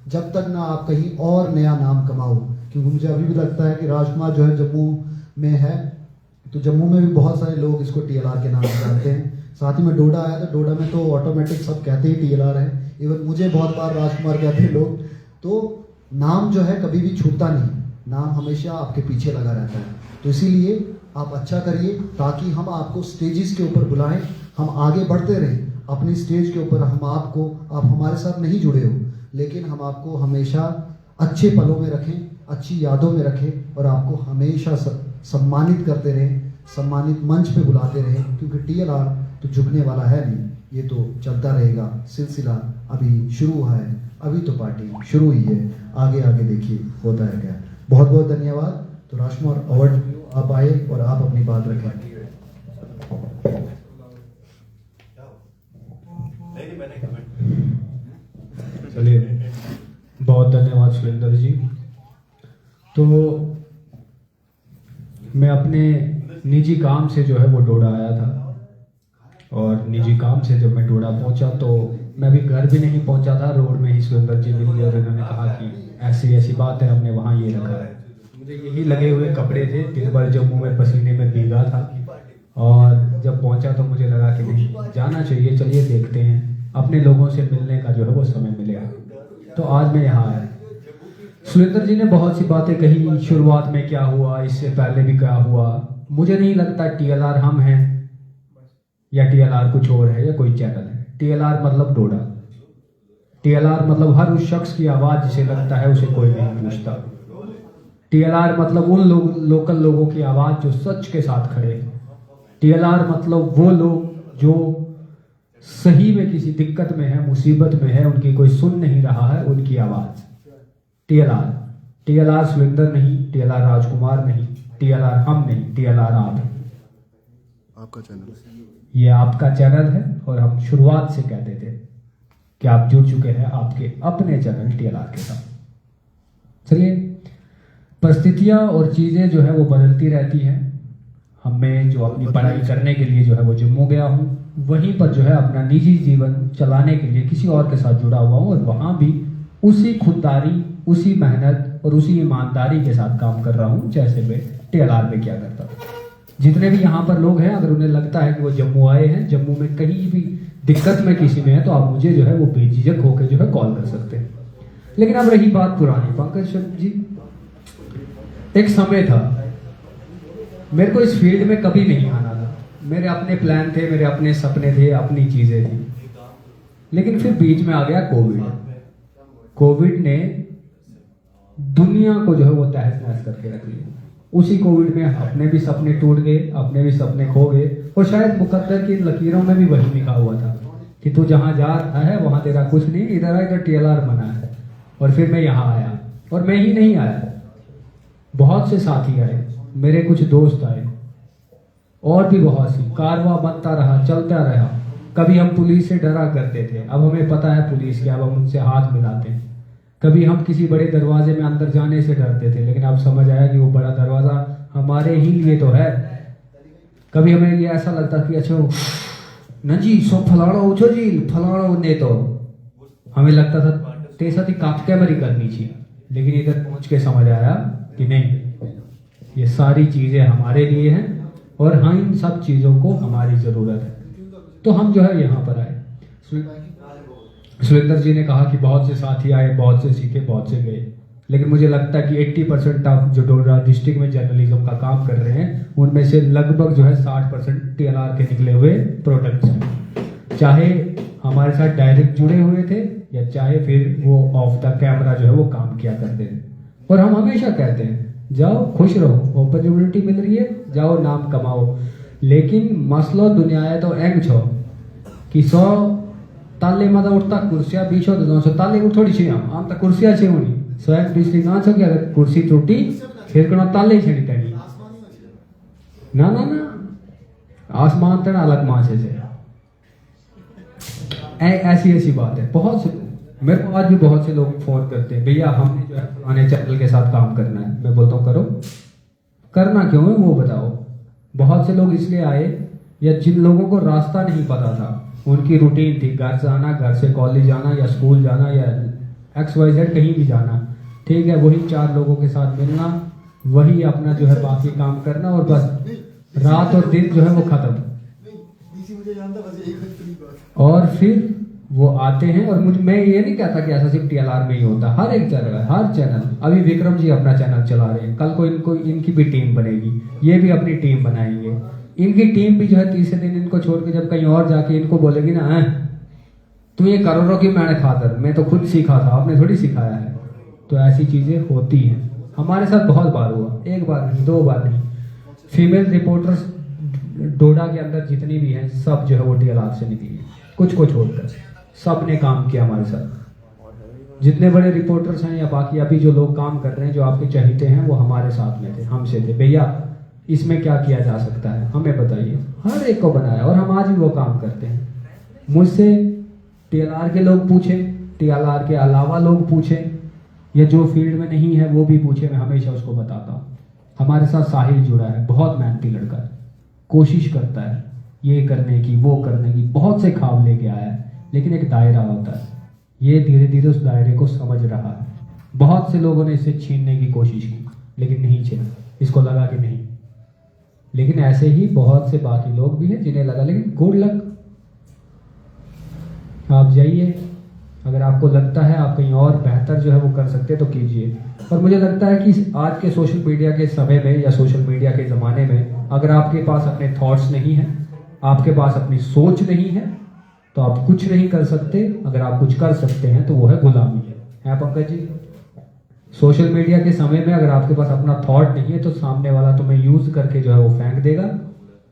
जब तक ना आप कहीं और नया नाम कमाओ। क्योंकि मुझे अभी भी लगता है कि राजकुमार जो है जम्मू में है, तो जम्मू में भी बहुत सारे लोग इसको TLR के नाम से जानते हैं। साथ ही में डोडा आया, तो डोडा में तो ऑटोमेटिक सब कहते ही TLR है, इवन मुझे बहुत बार राजकुमार कहते हैं लोग। तो नाम जो है कभी भी छूटता नहीं, नाम हमेशा आपके पीछे लगा रहता है। तो इसीलिए आप अच्छा करिए ताकि हम आपको स्टेजेस के ऊपर बुलाएं, हम आगे बढ़ते रहें अपनी स्टेज के ऊपर। हम आपको, आप हमारे साथ नहीं जुड़े हो, लेकिन हम आपको हमेशा अच्छे पलों में रखें, अच्छी यादों में रखें, और आपको हमेशा सम्मानित करते रहें, सम्मानित मंच पे बुलाते रहें, क्योंकि TLR तो झुकने वाला है नहीं, ये तो चलता रहेगा। सिलसिला अभी शुरू हुआ है, अभी तो पार्टी शुरू हुई है, आगे आगे देखिए होता है क्या। बहुत बहुत धन्यवाद। तो राजकुमार अवार्ड आप आए और आप अपनी बात रखें। चलिए, बहुत धन्यवाद सुरेंद्र जी। तो मैं अपने निजी काम से जो है वो डोडा आया था, और निजी काम से जब मैं डोडा पहुंचा तो मैं भी घर भी नहीं पहुंचा था, रोड में ही सुरेंद्र जी मिल गए और उन्होंने कहा कि ऐसी ऐसी बात है, हमने वहाँ ये रखा है। मुझे यही लगे हुए कपड़े थे, दिन भर जम्मू में पसीने में भीगा था, और जब पहुंचा तो मुझे लगा कि नहीं, जाना चाहिए, चलिए देखते हैं, अपने लोगों से मिलने का जो है वो समय मिलेगा। तो आज मैं यहाँ आया। सुरेंद्र जी ने बहुत सी बातें कही, शुरुआत में क्या हुआ, इससे पहले भी क्या हुआ। मुझे नहीं लगता TLR हम हैं या TLR कुछ और है या कोई चैनल है। TLR मतलब डोडा, TLR मतलब हर उस शख्स की आवाज़ जिसे लगता है उसे कोई नहीं पूछता। TLR मतलब उन लोकल लोगों की आवाज़ जो सच के साथ खड़े हैं। TLR मतलब वो लोग जो सही में किसी दिक्कत में है, मुसीबत में है, उनकी कोई सुन नहीं रहा है, उनकी आवाज़। TLR सुरेंद्र नहीं, TLR राजकुमार नहीं, TLR हम नहीं, TLR आप हैं। आपका चैनल, ये आपका चैनल है, और हम शुरुआत से कहते थे कि आप जुड़ चुके हैं आपके अपने चैनल TLR के साथ। चलिए, परिस्थितियां और चीज़ें जो है वो बदलती रहती हैं। हमें जो अपनी पढ़ाई करने के लिए जो है वो जम्मू गया हूँ, वहीं पर जो है अपना निजी जीवन चलाने के लिए किसी और के साथ जुड़ा हुआ हूँ, और वहाँ भी उसी खुददारी, उसी मेहनत और उसी ईमानदारी के साथ काम कर रहा हूँ जैसे मैं TLR में क्या करता था। जितने भी यहाँ पर लोग हैं, अगर उन्हें लगता है कि वो जम्मू आए हैं, जम्मू में कहीं भी दिक्कत में किसी में है, तो आप मुझे जो है वो बेझिझक होकर जो है कॉल कर सकते हैं। लेकिन अब रही बात पुरानी, पंकज जी, एक समय था मेरे को इस फील्ड में कभी नहीं आना था, मेरे अपने प्लान थे, मेरे अपने सपने थे, अपनी चीजें थी। लेकिन फिर बीच में आ गया कोविड। कोविड ने दुनिया को जो है वो तहस नहस करके रख लिया। उसी कोविड में अपने भी सपने टूट गए, अपने भी सपने खो गए, और शायद मुकद्दर की लकीरों में भी वही लिखा हुआ था कि तू जहाँ जा रहा है वहाँ तेरा कुछ नहीं, इधर TLR बना है। और फिर मैं यहाँ आया, और मैं ही नहीं आया, बहुत से साथी आए, मेरे कुछ दोस्त आए, और भी बहुत सी कारवां बनता रहा, चलता रहा। कभी हम पुलिस से डरा करते थे, अब हमें पता है पुलिस क्या, अब हम उनसे हाथ मिलाते हैं। कभी हम किसी बड़े दरवाजे में अंदर जाने से डरते थे, लेकिन अब समझ आया कि वो बड़ा दरवाजा हमारे ही लिए तो है। कभी हमें ये ऐसा लगता कि अच्छा न जी सो फलाना उछो जी फलाना ने, तो हमें लगता था तेसा थी काट कैमरी करनी चाहिए, लेकिन इधर पहुंच के समझ आया कि नहीं, ये सारी चीजें हमारे लिए हैं और हाँ इन सब चीजों को हमारी जरूरत है। तो हम जो है यहाँ पर आए। सुरेंद्र जी ने कहा कि बहुत से साथी आए, बहुत से सीखे, बहुत से गए, लेकिन मुझे लगता है कि 80% ऑफ जो डोडा डिस्ट्रिक्ट में जर्नलिज्म का काम कर रहे हैं उनमें से लगभग जो है 60% TLR के निकले हुए प्रोडक्ट्स हैं। चाहे हमारे साथ डायरेक्ट जुड़े हुए थे या चाहे फिर वो ऑफ द कैमरा जो है वो काम किया करते थे। और हम हमेशा कहते हैं जाओ खुश रहो, अपॉर्चुनिटी मिल रही है, जाओ नाम कमाओ, लेकिन मसलो दुनिया है तो एंग छो कि 100 ताले माता उठता कुर्सियां बीचो तो 200 ताले उठ थोड़ी छी आम तो कुर्सियां छे होनी 100 बिजली ना छो कि अगर कुर्सी टूटी फिर कनो ताले छड़ी तनी ना ना ना आसमान तन अलग माचे से ऐसी बात है। बहुत से मेरे को आज भी बहुत से लोग फोन करते हैं, भैया हमने जो है पुराने चैनल के साथ काम करना है। मैं बोलता हूँ करो, करना क्यों है वो बताओ। बहुत से लोग इसलिए आए या जिन लोगों को रास्ता नहीं पता था, उनकी रूटीन थी घर से आना, घर से कॉलेज जाना या स्कूल जाना या XYZ कहीं भी जाना, ठीक है, वही 4 लोगों के साथ मिलना, वही अपना जो है बाकी काम करना और बस रात और दिन जो है वो खत्म। और फिर वो आते हैं और मैं ये नहीं कहता कि ऐसा सिर्फ TLR में ही होता, हर एक जगह हर चैनल। अभी विक्रम जी अपना चैनल चला रहे हैं, कल को इनकी भी टीम बनेगी, ये भी अपनी टीम बनाएंगे। इनकी टीम भी जो है तीसरे दिन इनको छोड़ के जब कहीं और जाके इनको बोलेगी ना तू ये करोड़ों की मैंने खातर, मैं तो खुद सीखा था, आपने थोड़ी सिखाया है। तो ऐसी चीजें होती हैं, हमारे साथ बहुत बार हुआ, 1 बार नहीं 2 बार नहीं। फीमेल रिपोर्टर्स डोडा के अंदर जितनी भी हैं सब जो है वो TLR से निकली, कुछ को छोड़कर सब ने काम किया हमारे साथ। जितने बड़े रिपोर्टर्स हैं या बाकी अभी जो लोग काम कर रहे हैं, जो आपके चहेते हैं, वो हमारे साथ में थे, हमसे थे। भैया इसमें क्या किया जा सकता है हमें बताइए, हर एक को बनाया और हम आज भी वो काम करते हैं। मुझसे TLR के लोग पूछें, TLR के अलावा लोग पूछें, या जो फील्ड में नहीं है वो भी पूछे, मैं हमेशा उसको बताता हूँ। हमारे साथ साहिल जुड़ा है, बहुत मेहनती लड़का है, कोशिश करता है ये करने की वो करने की, बहुत से ख्वाब लेके आया है, लेकिन एक दायरा होता है, ये धीरे धीरे उस दायरे को समझ रहा है। बहुत से लोगों ने इसे छीनने की कोशिश की लेकिन नहीं छीना, इसको लगा कि नहीं। लेकिन ऐसे ही बहुत से बाकी लोग भी हैं जिन्हें लगा, लेकिन गुड लक, आप जाइए, अगर आपको लगता है आप कहीं और बेहतर जो है वो कर सकते तो कीजिए। और मुझे लगता है कि आज के सोशल मीडिया के समय में या सोशल मीडिया के ज़माने में अगर आपके पास अपने थॉट्स नहीं हैं, आपके पास अपनी सोच नहीं है, तो आप कुछ नहीं कर सकते। अगर आप कुछ कर सकते हैं तो वो है गुलामी है पंकज जी। सोशल मीडिया के समय में अगर आपके पास अपना थॉट नहीं है तो सामने वाला तुम्हें यूज करके जो है वो फेंक देगा,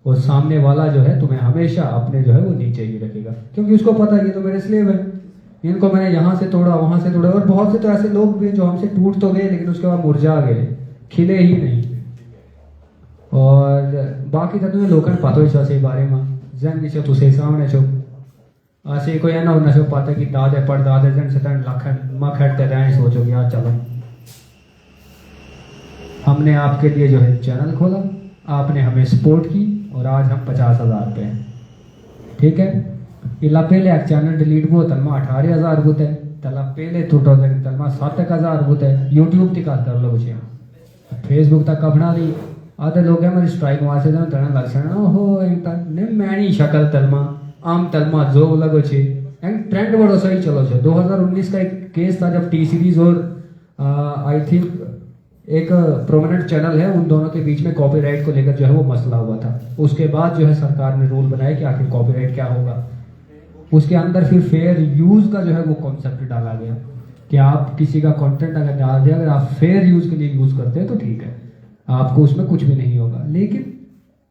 और सामने वाला जो है तुम्हें हमेशा अपने जो है वो नीचे ही रखेगा, क्योंकि उसको पता है ये तो मेरे स्लेव है, इनको मैंने यहाँ से तोड़ा वहां से तोड़ा। और बहुत से तो ऐसे लोग भी जो हमसे टूट तो गए लेकिन उसके बाद मुरझा गए, खिले ही नहीं। और बाकी तो तुम्हें लोगों पता ही से बारे में जन नीचे तुसे सामने छो ऐसे कोई है ना नशो पाता कि दादे पड़दादे जन से तन लखन मखटते रहे, सोचो कि चलो हमने आपके लिए जो है चैनल खोला, आपने हमें सपोर्ट की और आज हम 50,000 पे हैं, ठीक है। इला पहले एक चैनल डिलीट हुआ तलमा 18,000 होते हैं, तला पहले 2000 तलमा 7,000 होते हैं। यूट्यूब की बात कर लो मुझे, फेसबुक तक अपना ली आधे लोग हैं मेरे स्ट्राइक वहाँ से तना लक्षण हो ने मैनी शक्ल तलमा आम तलमा जो लगो छे एंड ट्रेंड बड़ो सही चलो छे। 2019 का एक केस था जब टी सीरीज और आई थिंक एक प्रोमिनेंट चैनल है, उन दोनों के बीच में कॉपीराइट को लेकर जो है वो मसला हुआ था। उसके बाद जो है सरकार ने रूल बनाया कि आखिर कॉपीराइट क्या होगा, उसके अंदर फिर फेयर यूज का जो है वो कॉन्सेप्ट डाला गया कि आप किसी का कंटेंट अगर डाल दिया, अगर आप फेयर यूज के लिए यूज करते हैं तो ठीक है, आपको उसमें कुछ भी नहीं होगा। लेकिन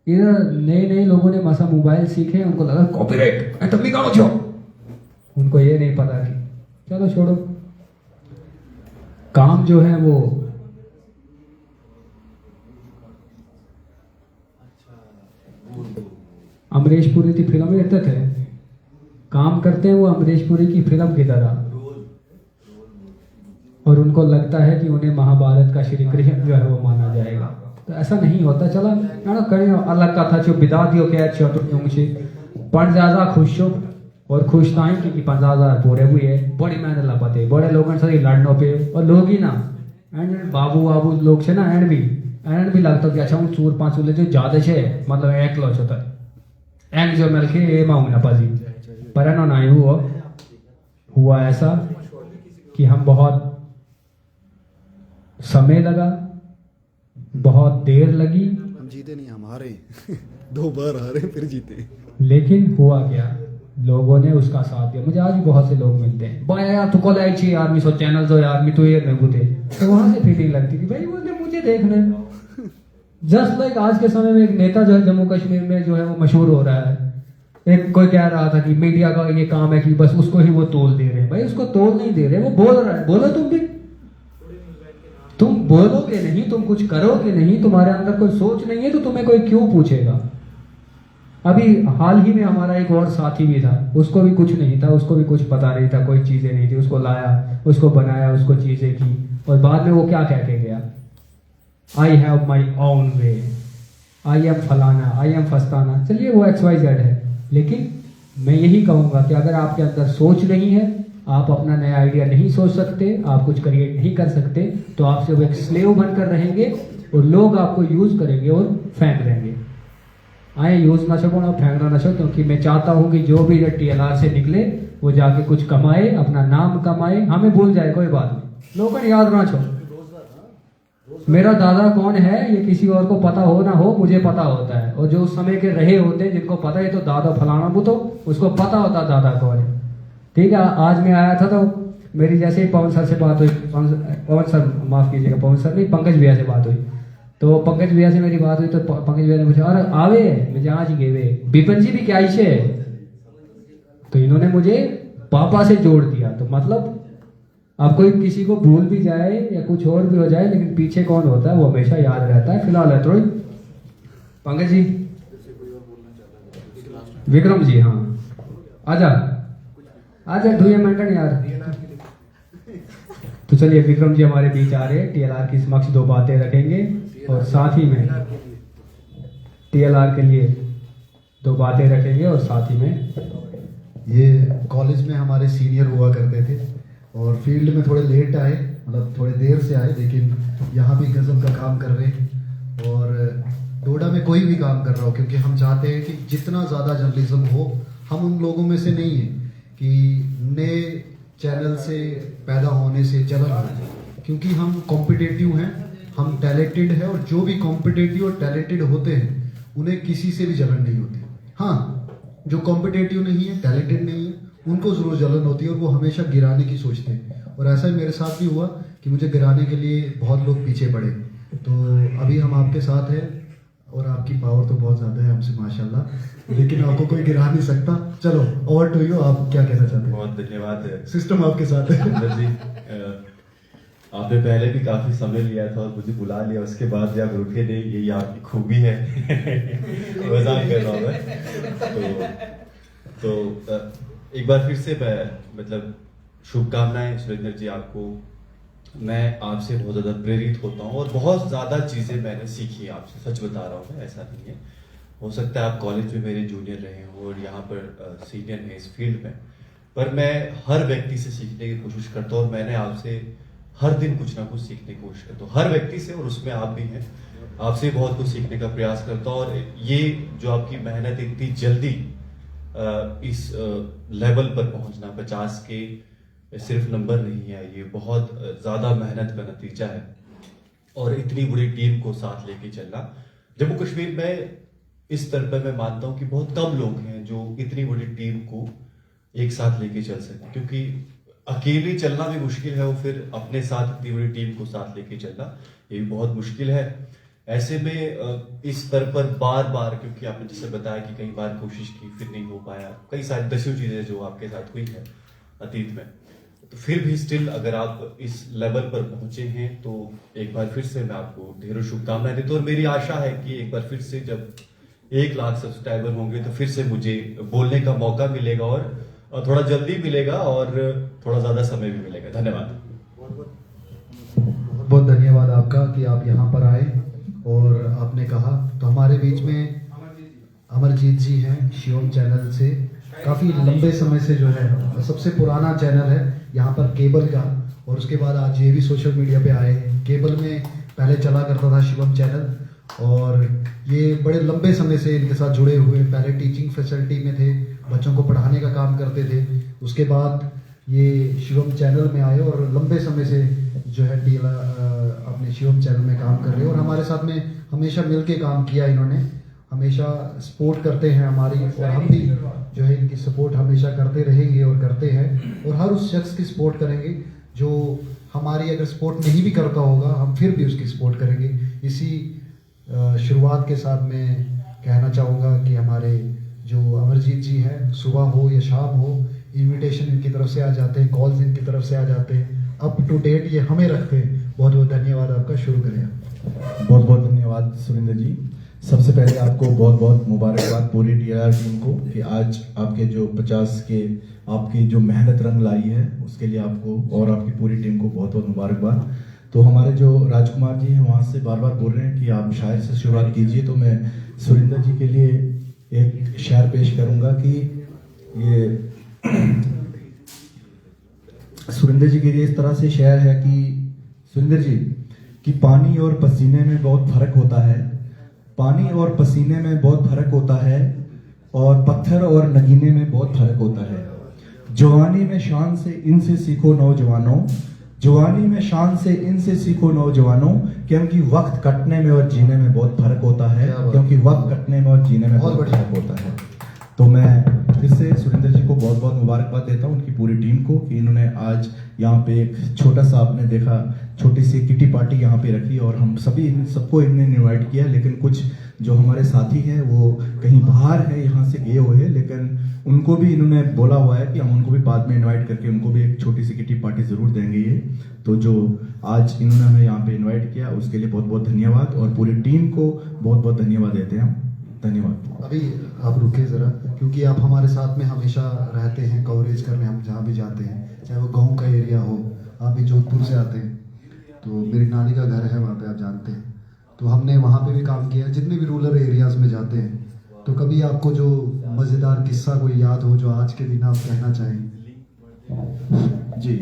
इधर नए नए लोगों ने मसा मोबाइल सीखे, उनको लगा कॉपीराइट तुम निकालो छो, उनको ये नहीं पता कि चलो छोड़ो, काम जो है वो अमरीश पुरी की फिल्म में इतना है, काम करते हैं वो अमरीश पुरी की फिल्म की तरह, और उनको लगता है कि उन्हें महाभारत का श्री कृष्ण जो है वो माना जाएगा। तो ऐसा नहीं होता। चला ना करें अलग कथा छो बिदा दियो क्या छो तुम छे पण ज्यादा खुश छो, और खुश ताई कि 50,000 पूरे हुए है, बड़ी मेहनत लपाते बड़े लोगों से लड़नो पे, और लोग ही ना एंड बाबू बाबू लोग छे ना एंड भी लगता कि अच्छा हूँ चूर पाँच जो ज्यादा छे मतलब एकलो छो तो एंड जो मिल के ए मांग ना पाजी, पर है ना हुआ ऐसा कि हम बहुत समय लगा, बहुत देर लगी, हम जीते नहीं, हम हारे 2 बार हारे फिर जीते। लेकिन हुआ क्या, लोगों ने उसका साथ दिया। मुझे आज भी बहुत से लोग मिलते हैं, भाई यार तू कॉल आई छी यार मी सो चैनल जो यार मी तो ये मैं बुते, तो वहां से फीलिंग लगती थी भाई बोलते मुझे देखना है। जस्ट लाइक आज के समय में एक नेता जो है जम्मू कश्मीर में जो है वो मशहूर हो रहा है, एक कोई कह रहा था कि मीडिया का ये काम है कि बस उसको ही वो तोल दे रहे हैं। भाई उसको तोल नहीं दे रहे, वो बोल रहा है, बोलो तुम भी, तुम बोलोगे नहीं, तुम कुछ करोगे नहीं, तुम्हारे अंदर कोई सोच नहीं है तो तुम्हें कोई क्यों पूछेगा। अभी हाल ही में हमारा एक और साथी भी था, उसको भी कुछ नहीं था, उसको भी कुछ पता नहीं था, कोई चीजें नहीं थी, उसको लाया, उसको बनाया, उसको चीजें की, और बाद में वो क्या कह के गया, I have my own way, I am फलाना, आई एम फस्ताना। चलिए वो XYZ है, लेकिन मैं यही कहूंगा कि अगर आपके अंदर सोच नहीं है, आप अपना नया आइडिया नहीं सोच सकते, आप कुछ क्रिएट नहीं कर सकते, तो आप सिर्फ एक स्लेव बनकर रहेंगे और लोग आपको यूज करेंगे और फेंक देंगे। आए यूज ना छो और फेंकना ना छो, क्योंकि मैं चाहता हूं कि जो भी TLR से निकले वो जाके कुछ कमाए, अपना नाम कमाए, हमें भूल जाए कोई बात नहीं, लोगों ने याद ना छो मेरा दादा कौन है, ये किसी और को पता हो ना हो, मुझे पता होता है, और जो उस समय के रहे होते हैं जिनको पता है तो दादा फलाना वो तो उसको पता होता दादा कौन है। ठीक है, आज मैं आया था तो मेरी जैसे ही पवन सर से बात हुई, पवन सर माफ कीजिएगा, पवन सर नहीं पंकज भैया से बात हुई, तो पंकज भैया से मेरी बात हुई तो पंकज भैया ने पूछा अरे आवे मैं जहाँ जी गए बिपिन जी भी क्या ही है, तो इन्होंने मुझे पापा से जोड़ दिया। तो मतलब अब कोई किसी को भूल भी जाए या कुछ और भी हो जाए, लेकिन पीछे कौन होता है वो हमेशा याद रहता है। फिलहाल है तो पंकज जी, विक्रम जी, हाँ आजा आजा 2 मिनट यार। तो चलिए विक्रम जी हमारे बीच आ रहे हैं, TLR की समक्ष 2 बातें रखेंगे, और साथ ही में TLR के लिए 2 बातें रखेंगे, और साथ ही में ये कॉलेज में हमारे सीनियर हुआ करते थे और फील्ड में थोड़े लेट आए, मतलब थोड़े देर से आए, लेकिन यहाँ भी गजब का काम कर रहे हैं, और डोडा में कोई भी काम कर रहा हो, क्योंकि हम चाहते हैं कि जितना ज़्यादा जर्नलिज्म हो। हम उन लोगों में से नहीं हैं कि नए चैनल से पैदा होने से जलन हो, क्योंकि हम कॉम्पिटिटिव हैं, हम टैलेंटेड हैं, और जो भी कॉम्पिटिटिव और टैलेंटेड होते हैं उन्हें किसी से भी जलन नहीं होती। हाँ, जो कॉम्पिटिटिव नहीं है, टैलेंटेड नहीं है, उनको जरूर जलन होती है और वो हमेशा गिराने की सोचते हैं। और ऐसा ही मेरे साथ भी हुआ कि मुझे गिराने के लिए बहुत लोग पीछे पड़े। तो अभी हम आपके साथ हैं, और आपकी पावर तो बहुत ज़्यादा है हमसे माशाल्लाह, लेकिन आपको कोई गिरा नहीं सकता। चलो ओवर टू यू, आप क्या कहना चाहते हैं? बहुत धन्यवाद सिस्टम आपके साथ है। अंदर जी, आपने पहले भी काफी समय लिया था और मुझे बुला लिया, उसके बाद भी आप रुके नहीं, यही आपकी खूबी है। मजाक कर रहा हूँ मैं। तो एक बार फिर से मतलब शुभकामनाएं सुरेंद्र जी आपको। मैं आपसे बहुत ज़्यादा प्रेरित होता हूँ और बहुत ज़्यादा चीज़ें मैंने सीखी आपसे, सच बता रहा हूँ मैं, ऐसा नहीं है। हो सकता है आप कॉलेज में मेरे जूनियर रहे हो और यहाँ पर सीनियर हैं इस फील्ड में, पर मैं हर व्यक्ति से सीखने की कोशिश करता हूँ और मैंने आपसे हर दिन कुछ ना कुछ सीखने की कोशिश करता हूँ, हर व्यक्ति से, और उसमें आप भी हैं। आपसे बहुत कुछ सीखने का प्रयास करता हूँ, और ये जो आपकी मेहनत इतनी जल्दी इस लेवल पर पहुँचना, 50 के सिर्फ नंबर नहीं है, ये बहुत ज़्यादा मेहनत का नतीजा है, और इतनी बड़ी टीम को साथ लेके चलना। जम्मू कश्मीर में इस स्तर पर मैं मानता हूँ कि बहुत कम लोग हैं जो इतनी बड़ी टीम को एक साथ लेके चल सकें, क्योंकि अकेले चलना भी मुश्किल है, और फिर अपने साथ इतनी बड़ी टीम को साथ लेके चलना ये भी बहुत मुश्किल है। ऐसे में इस स्तर पर बार बार, क्योंकि आपने जैसे बताया कि कई बार कोशिश की फिर नहीं हो पाया, कई सारी दसियों चीजें जो आपके साथ हुई है अतीत में, तो फिर भी स्टिल अगर आप इस लेवल पर पहुंचे हैं तो एक बार फिर से मैं आपको ढेरों शुभकामनाएं देता हूं। और मेरी आशा है कि एक बार फिर से जब 1 लाख सब्सक्राइबर होंगे तो फिर से मुझे बोलने का मौका मिलेगा, और थोड़ा जल्दी मिलेगा और थोड़ा ज्यादा समय भी मिलेगा। धन्यवाद। बहुत बहुत धन्यवाद आपका कि आप यहाँ पर आए और आपने कहा। तो हमारे बीच में अमरजीत जी हैं शिवम चैनल से, काफ़ी लंबे समय से जो है सबसे पुराना चैनल है यहाँ पर केबल का, और उसके बाद आज ये भी सोशल मीडिया पे आए हैं। केबल में पहले चला करता था शिवम चैनल, और ये बड़े लंबे समय से इनके साथ जुड़े हुए, पहले टीचिंग फैसिलिटी में थे, बच्चों को पढ़ाने का काम करते थे, उसके बाद ये शिवम चैनल में आए और लंबे समय से जो है अपने शिवम चैनल में काम कर रहे हैं, और हमारे साथ में हमेशा मिल के काम किया इन्होंने, हमेशा सपोर्ट करते हैं हमारी, और हम भी जो है इनकी सपोर्ट हमेशा करते रहेंगे और करते हैं, और हर उस शख्स की सपोर्ट करेंगे जो हमारी अगर सपोर्ट नहीं भी करता होगा, हम फिर भी उसकी सपोर्ट करेंगे। इसी शुरुआत के साथ मैं कहना चाहूँगा कि हमारे जो अमरजीत जी हैं, सुबह हो या शाम हो, इनविटेशन इनकी तरफ से आ जाते हैं, कॉल्स इनकी तरफ से आ जाते हैं, अप टू डेट ये हमें रखते हैं। बहुत बहुत धन्यवाद आपका। शुरू करें। बहुत बहुत धन्यवाद सुरेंद्र जी। सबसे पहले आपको बहुत बहुत मुबारकबाद पूरी DLR टीम को कि आज आपके जो 50 के आपकी जो मेहनत रंग लाई है उसके लिए आपको और आपकी पूरी टीम को बहुत बहुत मुबारकबाद। तो हमारे जो राजकुमार जी हैं वहाँ से बार बार बोल रहे हैं कि आप शायर से शुरुआत कीजिए, तो मैं सुरेंद्र जी के लिए एक शेर पेश करूँगा कि ये सुरेंद्र जी के लिए इस तरह से शेर है कि सुरेंद्र जी कि पानी और पसीने में बहुत फर्क होता है, पानी और पसीने में बहुत फर्क होता है, और पत्थर और नगीने में बहुत फर्क होता है। जवानी में शान से इनसे सीखो नौजवानों, जवानी में शान से इनसे सीखो नौजवानों, क्योंकि वक्त कटने में और जीने में बहुत फर्क होता है, क्योंकि वक्त कटने में और जीने में बहुत फर्क होता है। तो मैं फिर से सुरेंद्र जी को बहुत बहुत मुबारकबाद देता हूँ, उनकी पूरी टीम को, कि इन्होंने आज यहाँ पे एक छोटा सा आपने देखा छोटी सी किटी पार्टी यहाँ पे रखी, और हम सबको इन्होंने इनवाइट किया। लेकिन कुछ जो हमारे साथी हैं वो कहीं बाहर है, यहाँ से गए हुए हैं, लेकिन उनको भी इन्होंने बोला हुआ है कि हम उनको भी बाद में इनवाइट करके उनको भी एक छोटी सी किटी पार्टी जरूर देंगे ये। तो जो आज इन्होंने हमें यहाँ पे इन्वाइट किया उसके लिए बहुत बहुत धन्यवाद, और पूरी टीम को बहुत बहुत धन्यवाद देते हैं हम। धन्यवाद। अभी आप रुके ज़रा, क्योंकि आप हमारे साथ में हमेशा रहते हैं कवरेज करने, हम जहाँ भी जाते हैं, चाहे वो गांव का एरिया हो, आप भी जोधपुर से आते हैं, तो मेरी नानी का घर है वहाँ पे, आप जानते हैं, तो हमने वहाँ पे भी काम किया। जितने भी रूरल एरियाज़ में जाते हैं, तो कभी आपको जो मज़ेदार किस्सा कोई याद हो जो आज के दिन आप कहना चाहें? जी,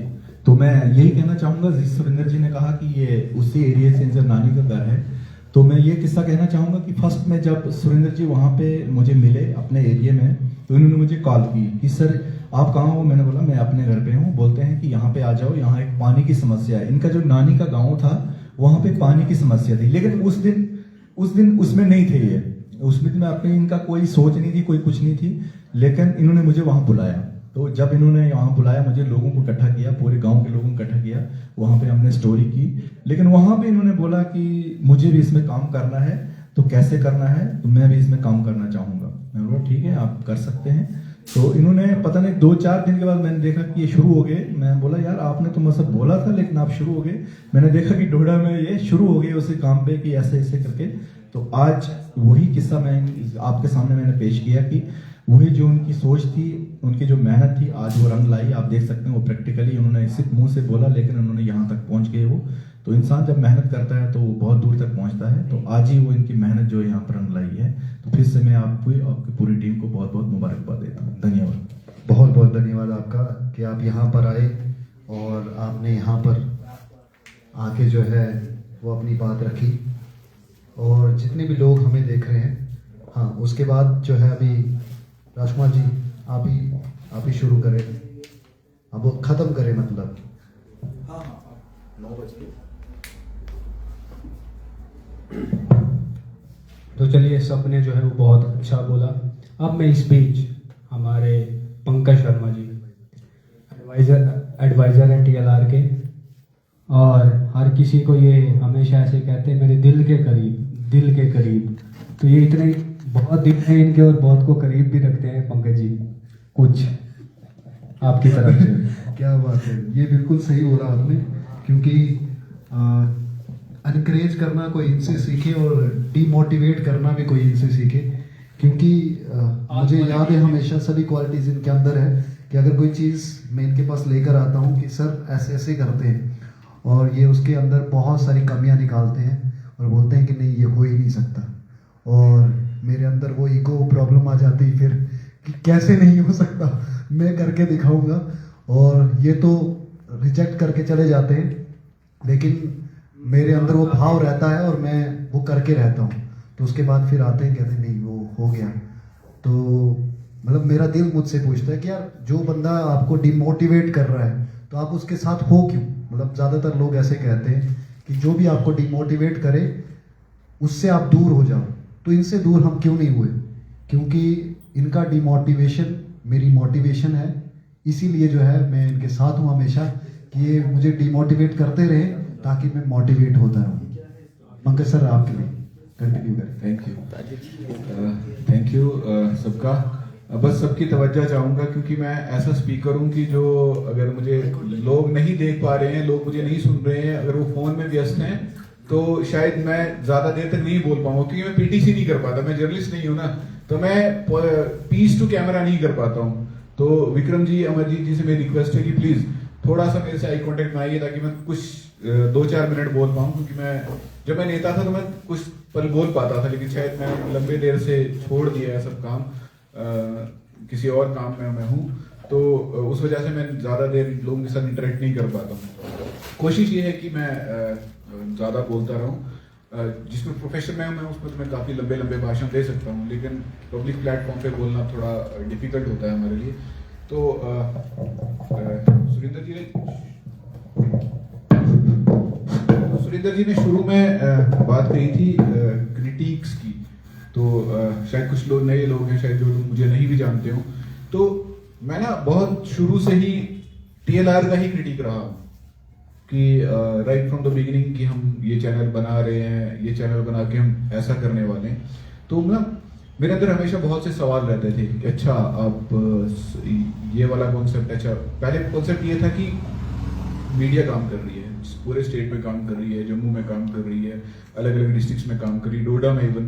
तो मैं यही कहना चाहूँगा, जिस सुरेंद्र जी ने कहा कि ये उसी एरिया से इनसे नानी का घर है, तो मैं ये किस्सा कहना चाहूँगा कि फर्स्ट में जब सुरेंद्र जी वहाँ पे मुझे मिले अपने एरिया में, तो इन्होंने मुझे कॉल की कि सर आप कहाँ हो? मैंने बोला मैं अपने घर पे हूँ। बोलते हैं कि यहाँ पे आ जाओ, यहाँ एक पानी की समस्या है। इनका जो नानी का गाँव था वहाँ पे पानी की समस्या थी, लेकिन उस दिन उसमें नहीं थे ये, उसमें में अपने इनका कोई सोच नहीं थी, कोई कुछ नहीं थी, लेकिन इन्होंने मुझे वहाँ बुलाया। तो जब इन्होंने यहाँ बुलाया, मुझे लोगों को इकट्ठा किया, पूरे गांव के लोगों को इकट्ठा किया, वहाँ पे हमने स्टोरी की। लेकिन वहाँ पे इन्होंने बोला कि मुझे भी इसमें काम करना है, तो कैसे करना है? तो मैं भी इसमें काम करना चाहूँगा। मैं बोला ठीक है, आप कर सकते हैं। तो इन्होंने पता नहीं 2-4 दिन के बाद मैंने देखा कि ये शुरू हो गए। मैं बोला यार आपने तो मुझसे बोला था, लेकिन आप शुरू हो गए। मैंने देखा कि डोडा में ये शुरू हो गए उसी काम पे कि ऐसे ऐसे करके। तो आज वही किस्सा मैं आपके सामने मैंने पेश किया कि वही जो उनकी सोच थी, उनकी जो मेहनत थी, आज वो रंग लाई। आप देख सकते हैं वो प्रैक्टिकली उन्होंने सिर्फ मुंह से बोला, लेकिन उन्होंने यहाँ तक पहुँच गए वो। तो इंसान जब मेहनत करता है तो वो बहुत दूर तक पहुँचता है। तो आज ही वो इनकी मेहनत जो यहाँ पर रंग लाई है। तो फिर से मैं आपको आपकी पूरी टीम को बहुत बहुत मुबारकबाद देता हूँ। धन्यवाद। बहुत बहुत धन्यवाद आपका कि आप यहाँ पर आए और आपने यहाँ पर आके जो है वो अपनी बात रखी, और जितने भी लोग हमें देख रहे हैं। हाँ, उसके बाद जो है अभी राजकुमार जी आप ही शुरू करें, अब वो ख़त्म करें मतलब। हाँ 9 बजे। तो चलिए, सबने जो है वो बहुत अच्छा बोला। अब मैं इस बीच हमारे पंकज शर्मा जी एडवाइजर एडवाइज़र हैं TLR के, और हर किसी को ये हमेशा ऐसे कहते हैं मेरे दिल के करीब। तो ये इतने बहुत दिल है इनके और बहुत को करीब भी रखते हैं पंकज जी, कुछ आपकी तरफ से। क्या बात है, ये बिल्कुल सही बोला आपने, क्योंकि एनकरेज करना कोई इनसे सीखे और डीमोटिवेट करना भी कोई इनसे सीखे, क्योंकि मुझे याद है हमेशा सभी क्वालिटीज इनके अंदर है कि अगर कोई चीज़ मैं इनके पास लेकर आता हूँ कि सर ऐसे ऐसे करते हैं, और ये उसके अंदर बहुत सारी कमियां निकालते हैं और बोलते हैं कि नहीं ये हो ही नहीं सकता, और मेरे अंदर वो ईगो प्रॉब्लम आ जाती फिर कि कैसे नहीं हो सकता, मैं करके दिखाऊंगा, और ये तो रिजेक्ट करके चले जाते हैं, लेकिन मेरे अंदर वो भाव रहता है और मैं वो करके रहता हूँ, तो उसके बाद फिर आते हैं कहते हैं नहीं वो हो गया। तो मतलब मेरा दिल मुझसे पूछता है कि यार जो बंदा आपको डिमोटिवेट कर रहा है तो आप उसके साथ हो क्यों। मतलब ज़्यादातर लोग ऐसे कहते हैं कि जो भी आपको डिमोटिवेट करे उससे आप दूर हो जाओ, तो इनसे दूर हम क्यों नहीं हुए, क्योंकि इनका डिमोटिवेशन मेरी मोटिवेशन है, इसीलिए जो है मैं इनके साथ हूँ हमेशा कि ये मुझे डिमोटिवेट करते रहे ताकि मैं मोटिवेट होता रहूँ। पंकज सर आपके लिए कंटिन्यू करें। थैंक यू सबका। बस सबकी तवज्जो चाहूँगा, क्योंकि मैं ऐसा स्पीकर हूँ कि जो अगर मुझे लोग नहीं देख पा रहे हैं, लोग मुझे नहीं सुन रहे हैं, अगर वो फ़ोन में व्यस्त हैं तो शायद मैं ज़्यादा देर तक नहीं बोल पाऊँगा, क्योंकि मैं PTC नहीं कर पाता, मैं जर्नलिस्ट नहीं हूँ ना, तो मैं पीस टू कैमरा नहीं कर पाता हूँ। तो विक्रम जी, अमरजीत जी से मेरी रिक्वेस्ट है कि प्लीज़ थोड़ा सा मेरे से आई कॉन्टेक्ट में आइए, ताकि मैं कुछ 2-4 मिनट बोल पाऊँ, क्योंकि मैं जब मैं नेता था तो मैं कुछ पल बोल पाता था, लेकिन शायद मैं लंबे देर से छोड़ दिया है सब काम, किसी और काम में मैं हूँ, तो उस वजह से मैं ज़्यादा देर लोगों के साथ इंटरेक्ट नहीं कर पाता हूँ। कोशिश ये है कि मैं ज़्यादा बोलता रहूँ, जिसमें प्रोफेशन में हूँ मैं उसमें तो मैं काफ़ी लंबे लंबे भाषण दे सकता हूँ, लेकिन पब्लिक प्लेटफॉर्म पे बोलना थोड़ा डिफिकल्ट होता है हमारे लिए। तो सुरेंद्र जी ने शुरू में बात कही थी क्रिटिक्स की, तो शायद कुछ लोग नए लोग हैं, शायद जो लोग मुझे नहीं भी जानते हो, तो मैं ना बहुत शुरू से ही TLR का ही क्रिटिक रहा हूँ कि राइट फ्रॉम द बिगिनिंग कि हम ये चैनल बना रहे हैं, ये चैनल बना के हम ऐसा करने वाले हैं। तो ना मेरे अंदर हमेशा बहुत से सवाल रहते थे कि अच्छा अब ये वाला कॉन्सेप्ट, अच्छा पहले कॉन्सेप्ट ये था कि मीडिया काम कर रही है, पूरे स्टेट में काम कर रही है, जम्मू में काम कर रही है, अलग अलग डिस्ट्रिक्ट्स में काम कर रही है, डोडा में इवन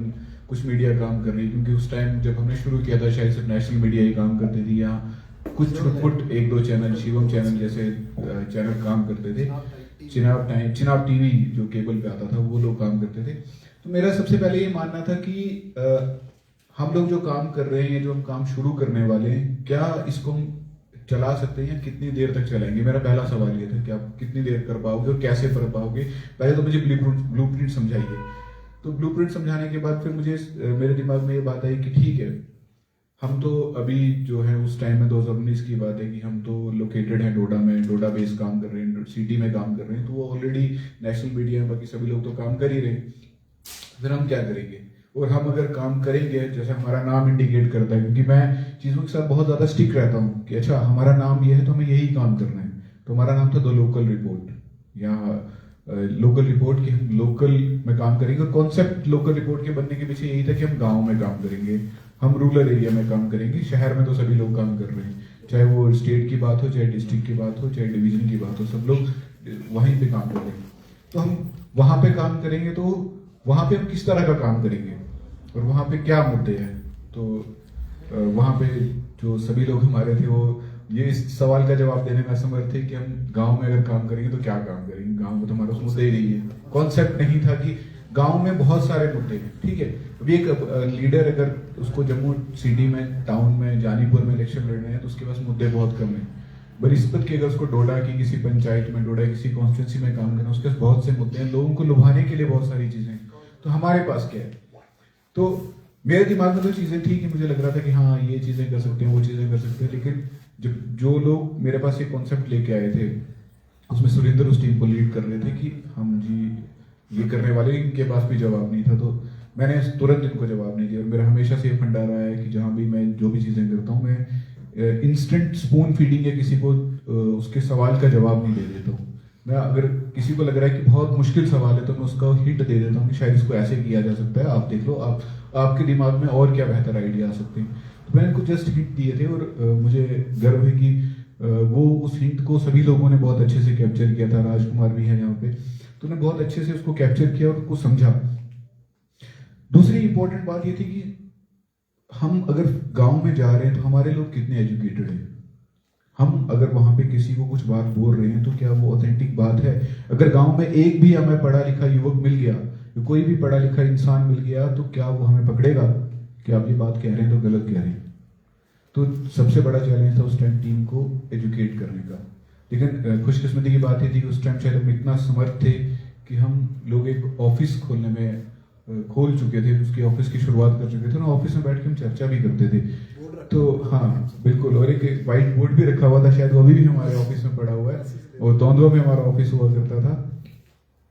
कुछ मीडिया काम कर रही है, क्योंकि उस टाइम जब हमने शुरू किया था शायद सिर्फ नेशनल मीडिया ही काम करती थी, यहाँ कुछ छुटपुट 1-2 चैनल, शिवम चैनल जैसे चैनल काम करते थे, चिनाब TV जो केबल पे आता था वो लोग काम करते थे। तो मेरा सबसे पहले ये मानना था कि हम लोग जो काम कर रहे हैं, जो हम काम शुरू करने वाले हैं, क्या इसको हम चला सकते हैं, कितनी देर तक चलाएंगे। मेरा पहला सवाल ये था कि आप कितनी देर कर पाओगे और कैसे कर पाओगे। पहले तो मुझे ब्लूप्रिंट समझाइए। तो ब्लूप्रिंट समझाने के बाद फिर मुझे मेरे दिमाग में ये बात आई कि ठीक है, हम तो अभी जो है उस टाइम में 2019 की बात है कि हम तो लोकेटेड हैं डोडा में, डोडा बेस काम कर रहे हैं, सिटी में काम कर रहे हैं, तो वो ऑलरेडी नेशनल मीडिया में बाकी सभी लोग तो काम कर ही रहे हैं। फिर हम क्या करेंगे, और हम अगर काम करेंगे जैसे हमारा नाम इंडिकेट करता है, क्योंकि मैं चीज़ों के साथ बहुत ज़्यादा स्टिक रहता हूँ कि अच्छा हमारा नाम ये है तो हमें यही काम करना है। तो हमारा नाम था द लोकल रिपोर्ट, या लोकल रिपोर्ट कि हम लोकल में काम करेंगे, और कॉन्सेप्ट लोकल रिपोर्ट के बनने के पीछे यही था कि हम गाँव में काम करेंगे, हम रूरल एरिया में काम करेंगे। शहर में तो सभी लोग काम कर रहे हैं, चाहे वो स्टेट की बात हो, चाहे डिस्ट्रिक्ट की बात हो, चाहे डिवीजन की बात हो, सब लोग वहीं पे काम कर रहे हैं। तो हम वहाँ पे काम करेंगे, तो वहाँ पे हम किस तरह का काम करेंगे और वहाँ पे क्या मुद्दे हैं। तो वहाँ पे जो सभी लोग हमारे थे वो ये इस सवाल का जवाब देने में असमर्थ थे कि हम गांव में अगर काम करेंगे तो क्या काम करेंगे, गांव में तो हमारा उस मुद्दे ही नहीं है। कॉन्सेप्ट नहीं था कि गांव में बहुत सारे मुद्दे हैं, ठीक है। अभी एक लीडर अगर उसको जम्मू सिटी में, टाउन में, जानीपुर में इलेक्शन लड़ने हैं तो उसके पास मुद्दे बहुत कम है। बनिस्पत के अगर उसको डोडा की किसी पंचायत में, डोडा किसी कॉन्स्टिट्यूंसी में काम करना, उसके पास बहुत से मुद्दे हैं, लोगों को लुभाने के लिए बहुत सारी चीजें। तो हमारे पास क्या है? तो मेरे दिमाग में तो चीजें थी कि मुझे लग रहा था कि हाँ ये चीजें कर सकते हैं, वो चीजें कर सकते हैं, लेकिन जब जो लोग मेरे पास ये कॉन्सेप्ट लेके आए थे उसमें सुरेंद्र उस टीम को लीड कर रहे थे कि हम जी ये करने वाले, इनके पास भी जवाब नहीं था। तो मैंने तुरंत इनको जवाब नहीं दिया, और मेरा हमेशा से ये फंडा रहा है कि जहाँ भी मैं जो भी चीजें करता हूँ मैं इंस्टेंट स्पून फीडिंग या किसी को उसके सवाल का जवाब नहीं दे देता हूँ। मैं अगर किसी को लग रहा है कि बहुत मुश्किल सवाल है तो मैं उसका हिंट दे देता हूँ कि शायद इसको ऐसे किया जा सकता है, आप देख लो, आपके दिमाग में और क्या बेहतर आइडिया आ सकते हैं। तो मैंने इनको जस्ट हिंट दिए थे और मुझे गर्व है कि वो उस हिंट को सभी लोगों ने बहुत अच्छे से कैप्चर किया था। राजकुमार भी है यहाँ पे, तो उन्होंने बहुत अच्छे से उसको कैप्चर किया और उसको समझा। दूसरी इंपॉर्टेंट बात ये थी कि हम अगर गांव में जा रहे हैं तो हमारे लोग कितने एजुकेटेड हैं। हम अगर वहां पे किसी को कुछ बात बोल रहे हैं तो क्या वो ऑथेंटिक बात है। अगर गांव में एक भी हमें पढ़ा लिखा युवक मिल गया, कोई भी पढ़ा लिखा इंसान मिल गया, तो क्या वो हमें पकड़ेगा कि आप ये बात कह रहे हैं तो गलत कह रहे हैं। तो सबसे बड़ा चैलेंज था उस टाइम टीम को एजुकेट करने का। लेकिन खुशकिस्मती की बात ये थी कि उस टाइम शायद हम इतना समर्थ थे कि हम लोग एक ऑफिस खोलने में खोल चुके थे, उसकी ऑफिस की शुरुआत कर चुके थे ना। ऑफिस में बैठ के हम चर्चा भी करते थे। तो हाँ बिल्कुल, और एक व्हाइट बोर्ड भी रखा हुआ था, शायद वो अभी भी हमारे ऑफिस में पड़ा हुआ है। और तोंदवा में हमारा ऑफिस हुआ करता था,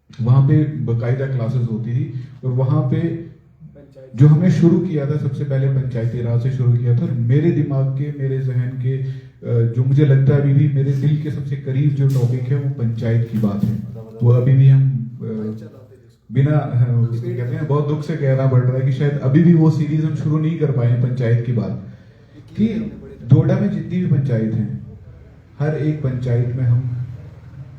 वहां पे बकायदा क्लासेस होती थी। और वहां पे जो हमने शुरू किया था, सबसे पहले पंचायती राज से शुरू किया था। और मेरे दिमाग के, मेरे जहन के, जो मुझे लगता है अभी भी मेरे दिल के सबसे करीब जो टॉपिक है वो पंचायत की बात है। वो अभी भी हम बिना कहते हैं बहुत दुख से कहना पड़ रहा है कि शायद अभी भी वो सीरीज हम शुरू नहीं कर पाए पंचायत की बात। कि डोडा में जितनी भी पंचायत हैं, हर एक पंचायत में हम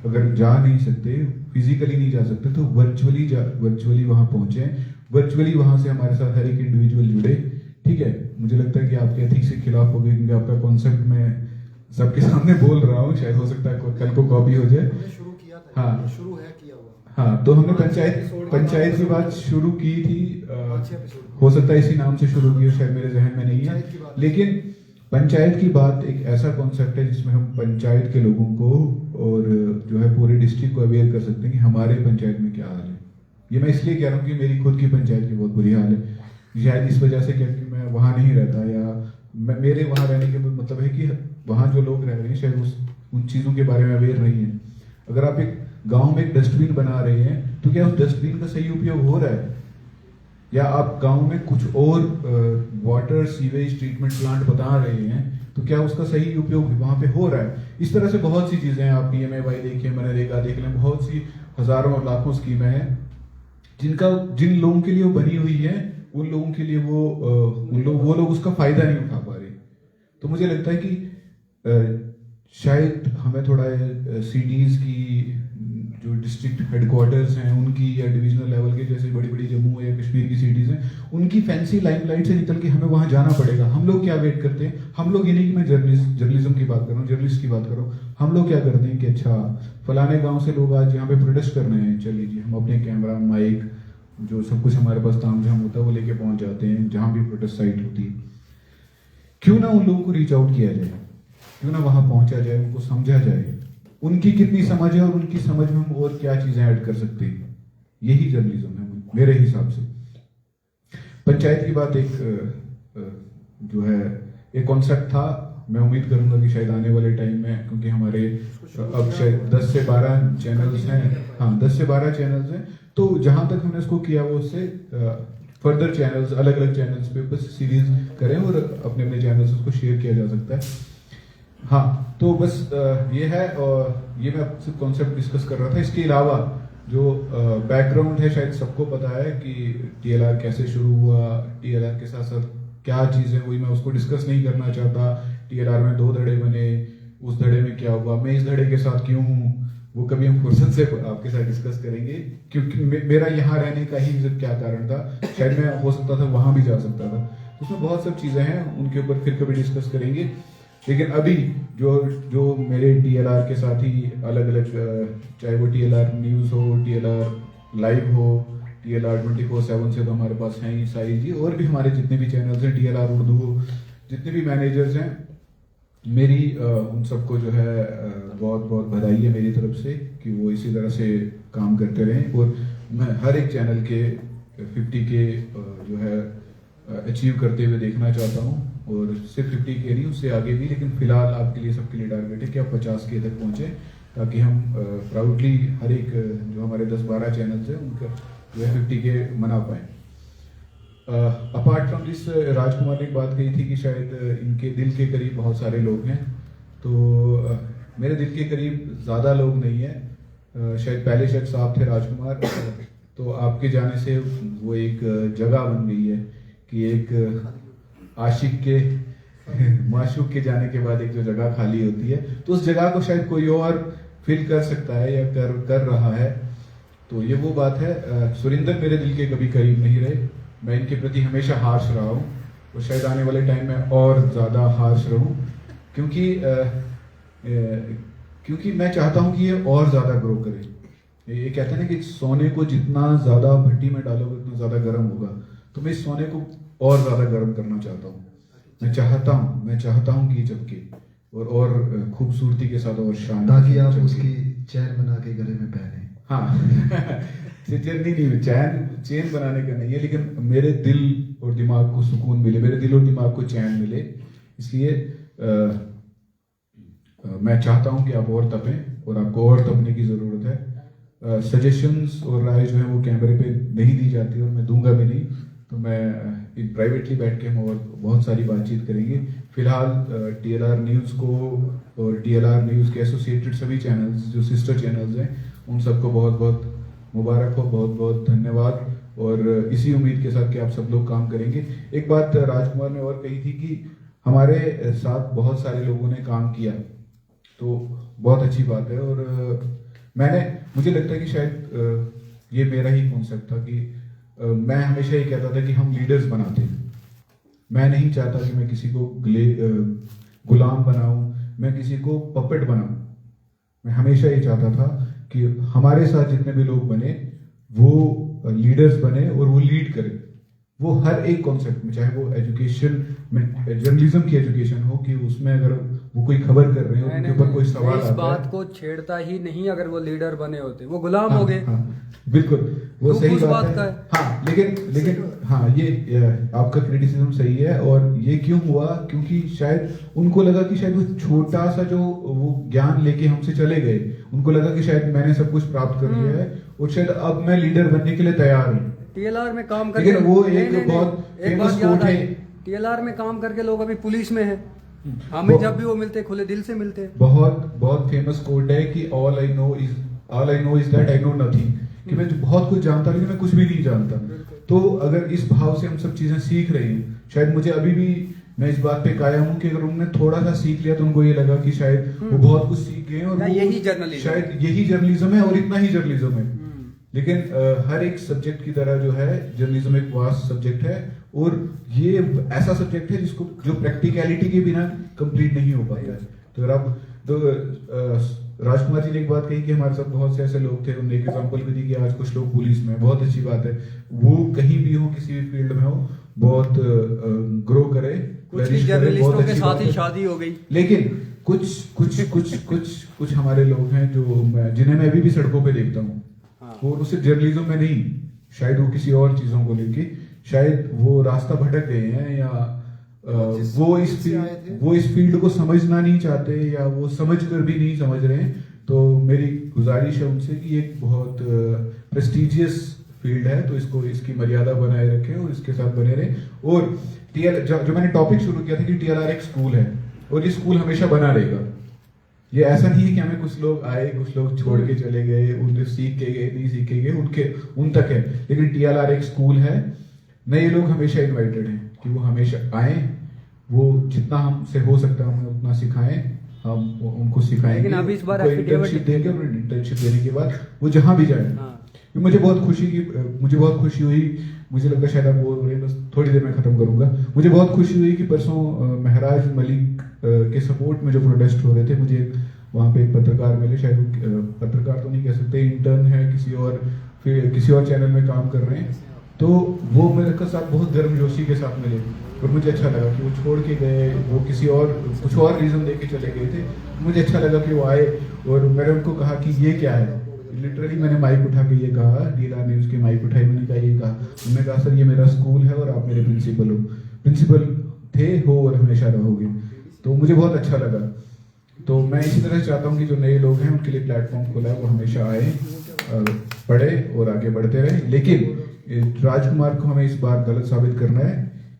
अगर जा नहीं सकते, फिजिकली नहीं जा सकते, तो वर्चुअली वहां पहुंचे, वर्चुअली वहां से हमारे साथ हर एक इंडिविजुअल जुड़े। ठीक है, मुझे लगता है कि आपके एथिक्स के खिलाफ हो गए, क्योंकि आपका कॉन्सेप्ट मैं सबके सामने बोल रहा हूँ, शायद हो सकता है कल को कॉपी हो जाए। शुरू किया था, हाँ शुरू है किया हुआ। हाँ, तो हमने पंचायत की बात शुरू की थी, हो सकता है इसी नाम से शुरू की, शायद मेरे जहन में नहीं है। लेकिन पंचायत की बात एक ऐसा कॉन्सेप्ट है जिसमें हम पंचायत के लोगों को और जो है पूरे डिस्ट्रिक्ट को अवेयर कर सकते हैं कि हमारे पंचायत में क्या हाल है। ये मैं इसलिए कह रहा हूँ कि मेरी खुद की पंचायत की बहुत बुरी हाल है। शायद इस वजह से क्योंकि मैं वहाँ नहीं रहता, या मेरे वहाँ रहने के मतलब है कि वहाँ जो लोग रह रहे हैं शायद उन चीज़ों के बारे में अवेयर नहीं है। अगर आप एक गांव में एक डस्टबिन बना रहे हैं तो क्या उस डस्टबिन का सही उपयोग हो रहा है, या आप गांव में कुछ और वाटर सीवेज ट्रीटमेंट प्लांट बता रहे हैं तो क्या उसका सही उपयोग वहां पे हो रहा है। इस तरह से बहुत सी चीजें हैं। आप PMAY देखिए, मनरेगा देख लें, बहुत सी हजारों और लाखों स्कीमें हैं जिन लोगों के लिए वो बनी हुई है, उन लोगों के लिए वो लोग उसका फायदा नहीं उठा पा रहे। तो मुझे लगता है कि शायद हमें थोड़ा CDs की जो डिस्ट्रिक्ट हेडक्वार्टर्स हैं उनकी, या डिविजनल लेवल के जैसे बड़ी बड़ी जम्मू या कश्मीर की सिटीज हैं, उनकी फैंसी लाइमलाइट से निकल के हमें वहां जाना पड़ेगा। हम लोग क्या वेट करते हैं, हम लोग ये नहीं कि मैं जर्नलिज्म की बात कर रहा हूँ, जर्नलिस्ट की बात कर रहा हूँ, हम लोग क्या करते हैं कि अच्छा फलाने गाँव से लोग आज यहाँ पे प्रोटेस्ट करने हैं, चल लीजिए हम अपने कैमरा, माइक, जो सब कुछ हमारे पास तामझाम होता है वो लेके पहुंच जाते हैं जहाँ भी प्रोटेस्ट साइट होती है। क्यों ना उन लोगों को रीच आउट किया जाए, क्यों ना वहां पहुंचा जाए, उनको समझा जाए, उनकी कितनी समझ है और उनकी समझ में हम और क्या चीजें ऐड कर सकते हैं। यही जर्नलिज्म है मेरे हिसाब से। पंचायत की बात एक जो है एक कॉन्सेप्ट था। मैं उम्मीद करूंगा कि शायद आने वाले टाइम में, क्योंकि हमारे अब शायद 10 से 12 चैनल्स हैं, हाँ 10 से 12 चैनल्स हैं, तो जहां तक हमने इसको किया वो उससे फर्दर चैनल्स, अलग अलग चैनल्स पे बस सीरीज करें और अपने अपने चैनल्स उसको शेयर किया जा सकता है। हाँ, तो बस ये है, और ये मैं सिर्फ कॉन्सेप्ट डिस्कस कर रहा था। इसके अलावा जो बैकग्राउंड है शायद सबको पता है कि TLR कैसे शुरू हुआ, TLR के साथ साथ क्या चीज़ें हुई, मैं उसको डिस्कस नहीं करना चाहता। TLR में 2 धड़े बने, उस धड़े में क्या हुआ, मैं इस धड़े के साथ क्यों हूँ, वो कभी हम फुर्सत से आपके साथ डिस्कस करेंगे, क्योंकि मेरा यहाँ रहने का ही क्या कारण था। शायद मैं हो सकता था वहां भी जा सकता था, उसमें बहुत सब चीज़ें हैं, उनके ऊपर फिर कभी डिस्कस करेंगे। लेकिन अभी जो मेरे TLR के साथ ही अलग अलग, चाहे वो TLR न्यूज़ हो, TLR लाइव हो, TLR 24/7 से तो हमारे पास हैं ही साई जी, और भी हमारे जितने भी चैनल्स हैं, TLR उर्दू हो, जितने भी मैनेजर्स हैं, मेरी उन सबको जो है बहुत बहुत बधाई है मेरी तरफ से कि वो इसी तरह से काम करते रहें। और मैं हर एक चैनल के 50K जो है अचीव करते हुए देखना चाहता हूँ, और सिर्फ 50K नहीं, उससे आगे भी। लेकिन फिलहाल आपके लिए, सबके लिए टारगेट है कि आप 50K तक पहुँचे, ताकि हम प्राउडली हर एक जो हमारे 10-12 चैनल्स हैं उनका जो है 50K मना पाएँ। अपार्ट फ्रॉम दिस राजकुमार ने एक बात कही थी कि शायद इनके दिल के करीब बहुत सारे लोग हैं, तो मेरे दिल के करीब ज़्यादा लोग नहीं हैं। शायद पहले शख्स आप थे राजकुमार, तो आपके जाने से वो एक जगह बन गई है कि एक आशिक के माशूक के जाने के बाद एक जो जगह खाली होती है, तो उस जगह को शायद कोई और फिल कर सकता है या कर रहा है। तो ये वो बात है। सुरिंदर मेरे दिल के कभी करीब नहीं रहे, मैं इनके प्रति हमेशा हार्श रहा हूँ और शायद आने वाले टाइम में और ज़्यादा हार्श रहूँ, क्योंकि मैं चाहता हूँ कि ये और ज़्यादा ग्रो करे। ये कहते हैं ना कि सोने को जितना ज़्यादा भट्टी में डालोगे उतना ज़्यादा गर्म होगा, तो मैं इस सोने को और ज़्यादा गर्म करना चाहता हूँ। मैं चाहता हूँ कि चमके और खूबसूरती के साथ और शान, ताकि आप उसकी चैन बना के गले में पहने। हाँ चैन बनाने का नहीं है, लेकिन मेरे दिल और दिमाग को सुकून मिले, मेरे दिल और दिमाग को चैन मिले, इसलिए मैं चाहता हूं कि आप और तपें और आपको और तपने की ज़रूरत है। सजेशंस और राय जो है वो कैमरे पे नहीं दी जाती और मैं दूंगा भी नहीं, तो मैं प्राइवेटली बैठ के हम और बहुत सारी बातचीत करेंगे। फिलहाल TLR न्यूज़ को और TLR न्यूज़ के एसोसिएटेड सभी चैनल्स जो सिस्टर चैनल्स हैं उन सबको बहुत बहुत मुबारक हो, बहुत बहुत धन्यवाद, और इसी उम्मीद के साथ कि आप सब लोग काम करेंगे। एक बात राजकुमार ने और कही थी कि हमारे साथ बहुत सारे लोगों ने काम किया, तो बहुत अच्छी बात है। और मुझे लगता है कि शायद ये मेरा ही कॉन्सेप्ट था कि मैं हमेशा ये कहता था कि हम लीडर्स बनाते हैं। मैं नहीं चाहता कि मैं किसी को गुलाम बनाऊं, मैं किसी को पपेट बनाऊं। मैं हमेशा ये चाहता था कि हमारे साथ जितने भी लोग बने वो लीडर्स बने और वो लीड करें। वो हर एक कॉन्सेप्ट में, चाहे वो एजुकेशन में, जर्नलिज्म की एजुकेशन हो, कि उसमें अगर वो कोई खबर कर रहे हो उनके ऊपर कोई सवाल आता है, इस बात को छेड़ता ही नहीं। अगर वो लीडर बने होते वो गुलाम हो गए। बिल्कुल वो सही उस बात है। हाँ, लेकिन हाँ, ये आपका क्रिटिसिज्म सही है। और ये क्यों हुआ? क्योंकि शायद उनको लगा कि शायद वो छोटा सा जो वो ज्ञान लेके हमसे चले गए, उनको लगा कि शायद मैंने सब कुछ प्राप्त कर लिया है और शायद अब मैं लीडर बनने के लिए तैयार हूँ। TLR में काम करके, लेकिन वो एक बहुत फेमस कोट है, TLR में काम करके लोग अभी पुलिस में हैं। हमें जब भी वो मिलते खुले दिल से मिलते हैं। बहुत फेमस कोट है कि all I know is that I know nothing, कि मैं बहुत कुछ जानता लेकिन मैं कुछ भी नहीं जानता। तो अगर इस भाव से हम सब चीजें सीख रहे हैं, शायद मुझे अभी भी, मैं इस बात पे कायम हूँ कि अगर उन्होंने थोड़ा सा सीख लिया तो उनको ये लगा कि शायद वो बहुत कुछ सीख गए और यही जर्नलिज्म, शायद यही जर्नलिज्म है और इतना ही जर्नलिज्म है। लेकिन हर एक सब्जेक्ट की तरह जो है जर्नलिज्म एक वास्ट सब्जेक्ट है, और ये ऐसा सब्जेक्ट है जिसको जो प्रैक्टिकलिटी के बिना कंप्लीट नहीं हो पाता है। तो अगर आप राजकुमार जी ने एक बात कही कि हमारे साथ बहुत से ऐसे लोग थे, उन्होंने एक एग्जांपल भी दी कि आज कुछ लोग पुलिस में, बहुत अच्छी बात है। वो कहीं भी हो, किसी भी फील्ड में हो, बहुत ग्रो करे। कुछ जर्नलिस्टों के साथ ही शादी हो गई, लेकिन कुछ हमारे लोग हैं जो जिन्हें मैं अभी भी सड़कों पे देखता हूँ, वो उसे जर्नलिज्म में नहीं, शायद वो किसी और चीजों को लेके, शायद वो रास्ता भटक गए हैं, या वो इस फील्ड को समझना नहीं चाहते, या वो समझ कर भी नहीं समझ रहे हैं। तो मेरी गुजारिश है उनसे कि एक बहुत प्रेस्टिजियस फील्ड है, तो इसकी मर्यादा बनाए रखें और इसके साथ बने रहें। और जो मैंने टॉपिक शुरू किया था कि TLR एक स्कूल है और ये स्कूल हमेशा बना रहेगा। ये ऐसा नहीं है कि हमें कुछ लोग आए, कुछ लोग छोड़ के चले गए, उन्हें सीख के गए, नहीं सीख के गए, उन तक है। लेकिन TLR एक स्कूल है, नए लोग हमेशा इनवाइटेड हैं कि वो हमेशा आए, वो जितना हमसे हो सकता है हमें उतना सिखाएं, हम उनको सिखाएंगे। लेकिन अभी इस बार इंटर्नशिप देंगे और इंटर्नशिप देने के बाद वो जहां भी जाए। मुझे बहुत खुशी हुई, मुझे लगा शायद आप बोल रहे हैं, बस थोड़ी देर में खत्म करूंगा। मुझे बहुत खुशी हुई कि परसों महराज मलिक के सपोर्ट में जो प्रोटेस्ट हो रहे थे, मुझे वहाँ पे एक पत्रकार मिले, शायद पत्रकार तो नहीं कह सकते, इंटर्न है, किसी और चैनल में काम कर रहे हैं। तो वो मेरे के साथ बहुत गर्मजोशी के साथ मिले और मुझे अच्छा लगा कि वो छोड़ के गए, वो कुछ और रीज़न दे के चले गए थे। मुझे अच्छा लगा कि वो आए और मैंने उनको कहा कि ये क्या है। लिटरली मैंने माइक उठा के ये कहा, TLR न्यूज़ की माइक उठाई, मैंने कहा ये कहा, उन्होंने कहा सर ये मेरा स्कूल है और आप मेरे प्रिंसिपल हो, प्रिंसिपल थे, हो और हमेशा रहोगे। तो मुझे बहुत अच्छा लगा। तो मैं इसी तरह चाहता हूँ कि जो नए लोग हैं उनके लिए प्लेटफॉर्म खोला है, वो हमेशा आए, पढ़े और आगे बढ़ते रहे। लेकिन राजकुमार को हमें इस बार गलत साबित करना है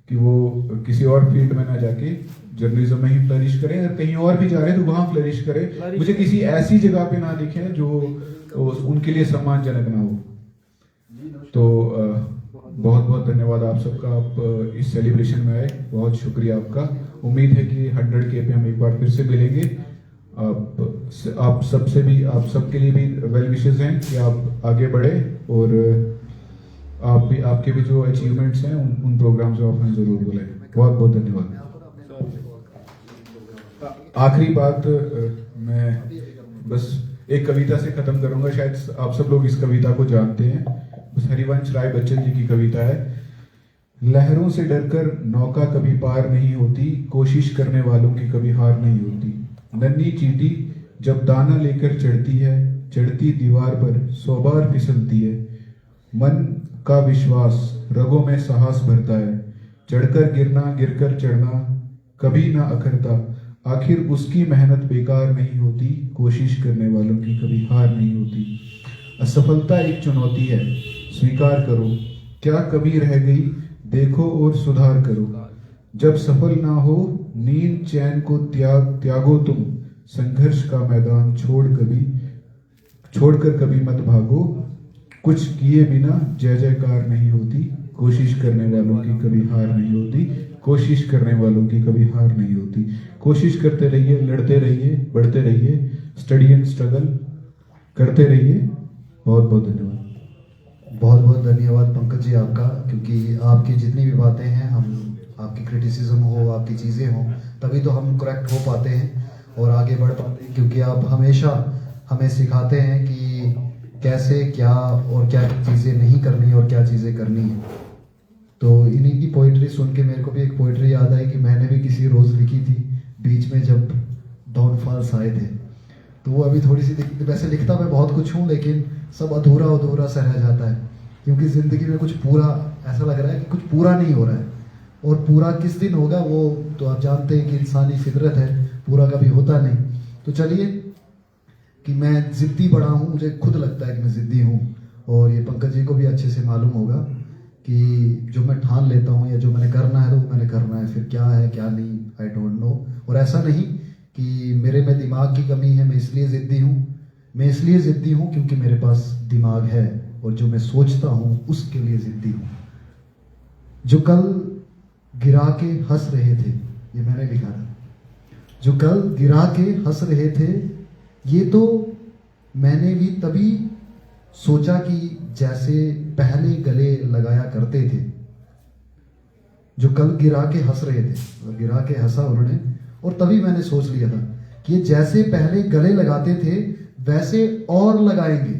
कि वो किसी और फील्ड में ना जाके जर्नलिज्म में ही फ्लरिश करें, अगर कहीं और भी जा रहे हैं तो वहां फ्लरिश करें। मुझे किसी ऐसी जगह पे ना दिखे जो उनके लिए सम्मानजनक ना हो। तो बहुत बहुत धन्यवाद आप सबका, आप इस सेलिब्रेशन में आए, बहुत शुक्रिया आपका। उम्मीद है कि 100K पे हम एक बार फिर से मिलेंगे। आप सबके लिए भी वेल विशेस हैं कि आप आगे बढ़े और आपके भी जो अचीवमेंट्स हैं उन प्रोग्राम्स में आप हमें जरूर बुलाएं। बहुत बहुत धन्यवाद। आखिरी बात मैं बस एक कविता से खत्म करूंगा, शायद आप सब लोग इस कविता को जानते हैं। बस हरिवंश राय बच्चन जी की कविता है। लहरों से डरकर नौका कभी पार नहीं होती, कोशिश करने वालों की कभी हार नहीं होती। नन्ही चींटी जब दाना लेकर चढ़ती है, चढ़ती दीवार पर 100 बार फिसलती है। मन का विश्वास रगों में साहस भरता है, चढ़कर गिरना गिरकर चढ़ना कभी ना अखरता। आखिर उसकी मेहनत बेकार नहीं होती, कोशिश करने वालों की कभी हार नहीं होती। असफलता एक चुनौती है, स्वीकार करो, क्या कमी रह गई देखो और सुधार करो। जब सफल ना हो नींद चैन को त्यागो तुम, संघर्ष का मैदान छोड़कर कभी मत भागो। कुछ किए बिना जय जयकार नहीं होती, कोशिश करने वालों की कभी हार नहीं होती, कोशिश करने वालों की कभी हार नहीं होती। कोशिश करते रहिए, लड़ते रहिए, बढ़ते रहिए, स्टडी एंड स्ट्रगल करते रहिए। बहुत बहुत धन्यवाद। बहुत बहुत धन्यवाद पंकज जी आपका, क्योंकि आपकी जितनी भी बातें हैं, हम आपकी क्रिटिसिज्म हो, आपकी चीज़ें हों, तभी तो हम करेक्ट हो पाते हैं और आगे बढ़ पाते हैं। क्योंकि आप हमेशा हमें सिखाते हैं कि कैसे क्या और क्या चीज़ें नहीं करनी और क्या चीज़ें करनी है। तो इन्हीं की पोइट्री सुन के मेरे को भी एक पोइट्री याद आई कि मैंने भी किसी रोज़ लिखी थी बीच में जब डाउनफॉल्स आए थे। तो वो अभी थोड़ी सी वैसे लिखता मैं बहुत कुछ हूँ, लेकिन सब अधूरा अधूरा सा रह जाता है, क्योंकि ज़िंदगी में कुछ पूरा ऐसा लग रहा है कि कुछ पूरा नहीं हो रहा है। और पूरा किस दिन होगा वो तो आप जानते हैं कि इंसानी फितरत है, पूरा कभी होता नहीं। तो चलिए कि मैं ज़िद्दी बड़ा हूँ, मुझे खुद लगता है कि मैं ज़िद्दी हूँ, और ये पंकज जी को भी अच्छे से मालूम होगा कि जो मैं ठान लेता हूँ या जो मैंने करना है तो मैंने करना है, फिर क्या है क्या नहीं आई डोंट नो। और ऐसा नहीं कि मेरे में दिमाग की कमी है, मैं इसलिए ज़िद्दी हूँ। मैं इसलिए ज़िद्दी हूँ क्योंकि मेरे पास दिमाग है और जो मैं सोचता हूँ उसके लिए ज़िद्दी हूँ। जो कल गिरा के हंस रहे थे, ये मैंने लिखा था, जो कल गिरा के हंस रहे थे, ये तो मैंने भी तभी सोचा कि जैसे पहले गले लगाया करते थे। जो कल गिरा के हंस रहे थे, और गिरा के हंसा उन्होंने, और तभी मैंने सोच लिया था कि जैसे पहले गले लगाते थे वैसे और लगाएंगे।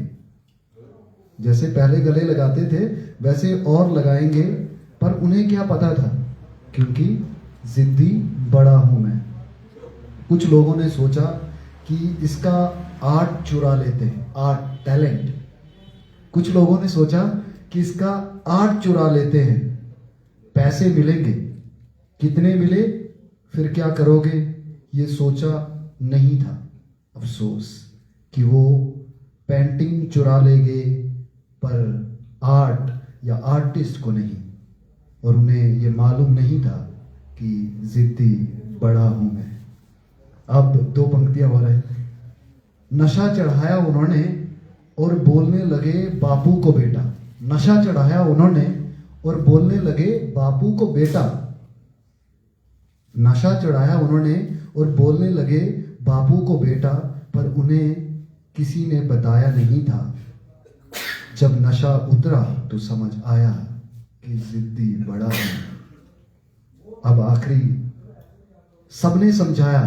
जैसे पहले गले लगाते थे वैसे और लगाएंगे, पर उन्हें क्या पता था, क्योंकि जिद्दी बड़ा हूं मैं। कुछ लोगों ने सोचा कि इसका आर्ट चुरा लेते हैं, आर्ट टैलेंट। कुछ लोगों ने सोचा कि इसका आर्ट चुरा लेते हैं, पैसे मिलेंगे। कितने मिले फिर क्या करोगे, ये सोचा नहीं था। अफसोस कि वो पेंटिंग चुरा लेंगे पर आर्ट या आर्टिस्ट को नहीं, और उन्हें ये मालूम नहीं था कि जिद्दी बड़ा हूं मैं। अब दो पंक्तियां और है। नशा चढ़ाया उन्होंने और बोलने लगे बापू को बेटा। नशा चढ़ाया उन्होंने और बोलने लगे बापू को बेटा। नशा चढ़ाया उन्होंने और बोलने लगे बापू को बेटा, पर उन्हें किसी ने बताया नहीं था। जब नशा उतरा तो समझ आया कि जिद्दी बड़ा है। अब आखिरी, सबने समझाया,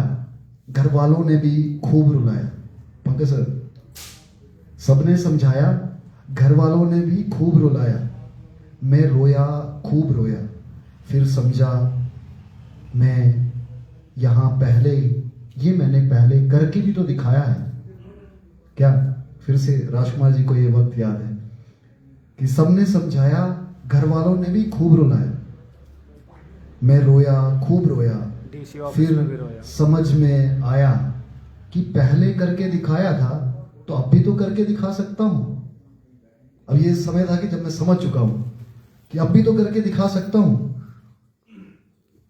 घर वालों ने भी खूब रुलाया। पंकज सर, सबने समझाया, घर वालों ने भी खूब रुलाया। मैं रोया, खूब रोया, फिर समझा मैं यहाँ पहले, ये मैंने पहले करके भी तो दिखाया है। क्या फिर से राजकुमार जी को ये वक्त याद है कि सबने समझाया, घर वालों ने भी खूब रुलाया। मैं रोया, खूब रोया, फिर समझ में आया कि पहले करके दिखाया था तो अब भी तो करके दिखा सकता हूं। अब ये समय था कि जब मैं समझ चुका हूं कि अब भी तो करके दिखा सकता हूं।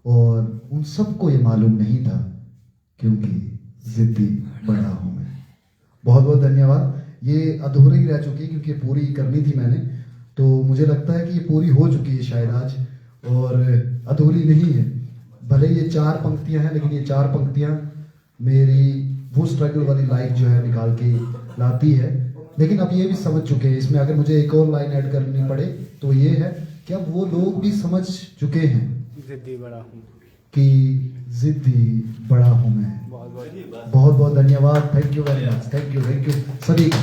और उन सबको ये मालूम नहीं था, क्योंकि जिद्दी बड़ा हूं मैं। बहुत बहुत धन्यवाद। ये अधूरी रह चुकी क्योंकि ये पूरी करनी थी मैंने, तो मुझे लगता है कि ये पूरी हो चुकी है शायद आज, और अधूरी नहीं है। भले ये 4 पंक्तियां हैं, लेकिन ये 4 पंक्तियां मेरी वो स्ट्रगल वाली लाइफ जो है निकाल के लाती है। लेकिन अब ये भी समझ चुके हैं, इसमें अगर मुझे एक और लाइन ऐड करनी पड़े तो ये है कि अब वो लोग भी समझ चुके हैं जिद्दी बड़ा हूँ। कि जिद्दी बड़ा हूं मैं। बहुत बहुत धन्यवाद। Thank you very much. Thank you सभी का।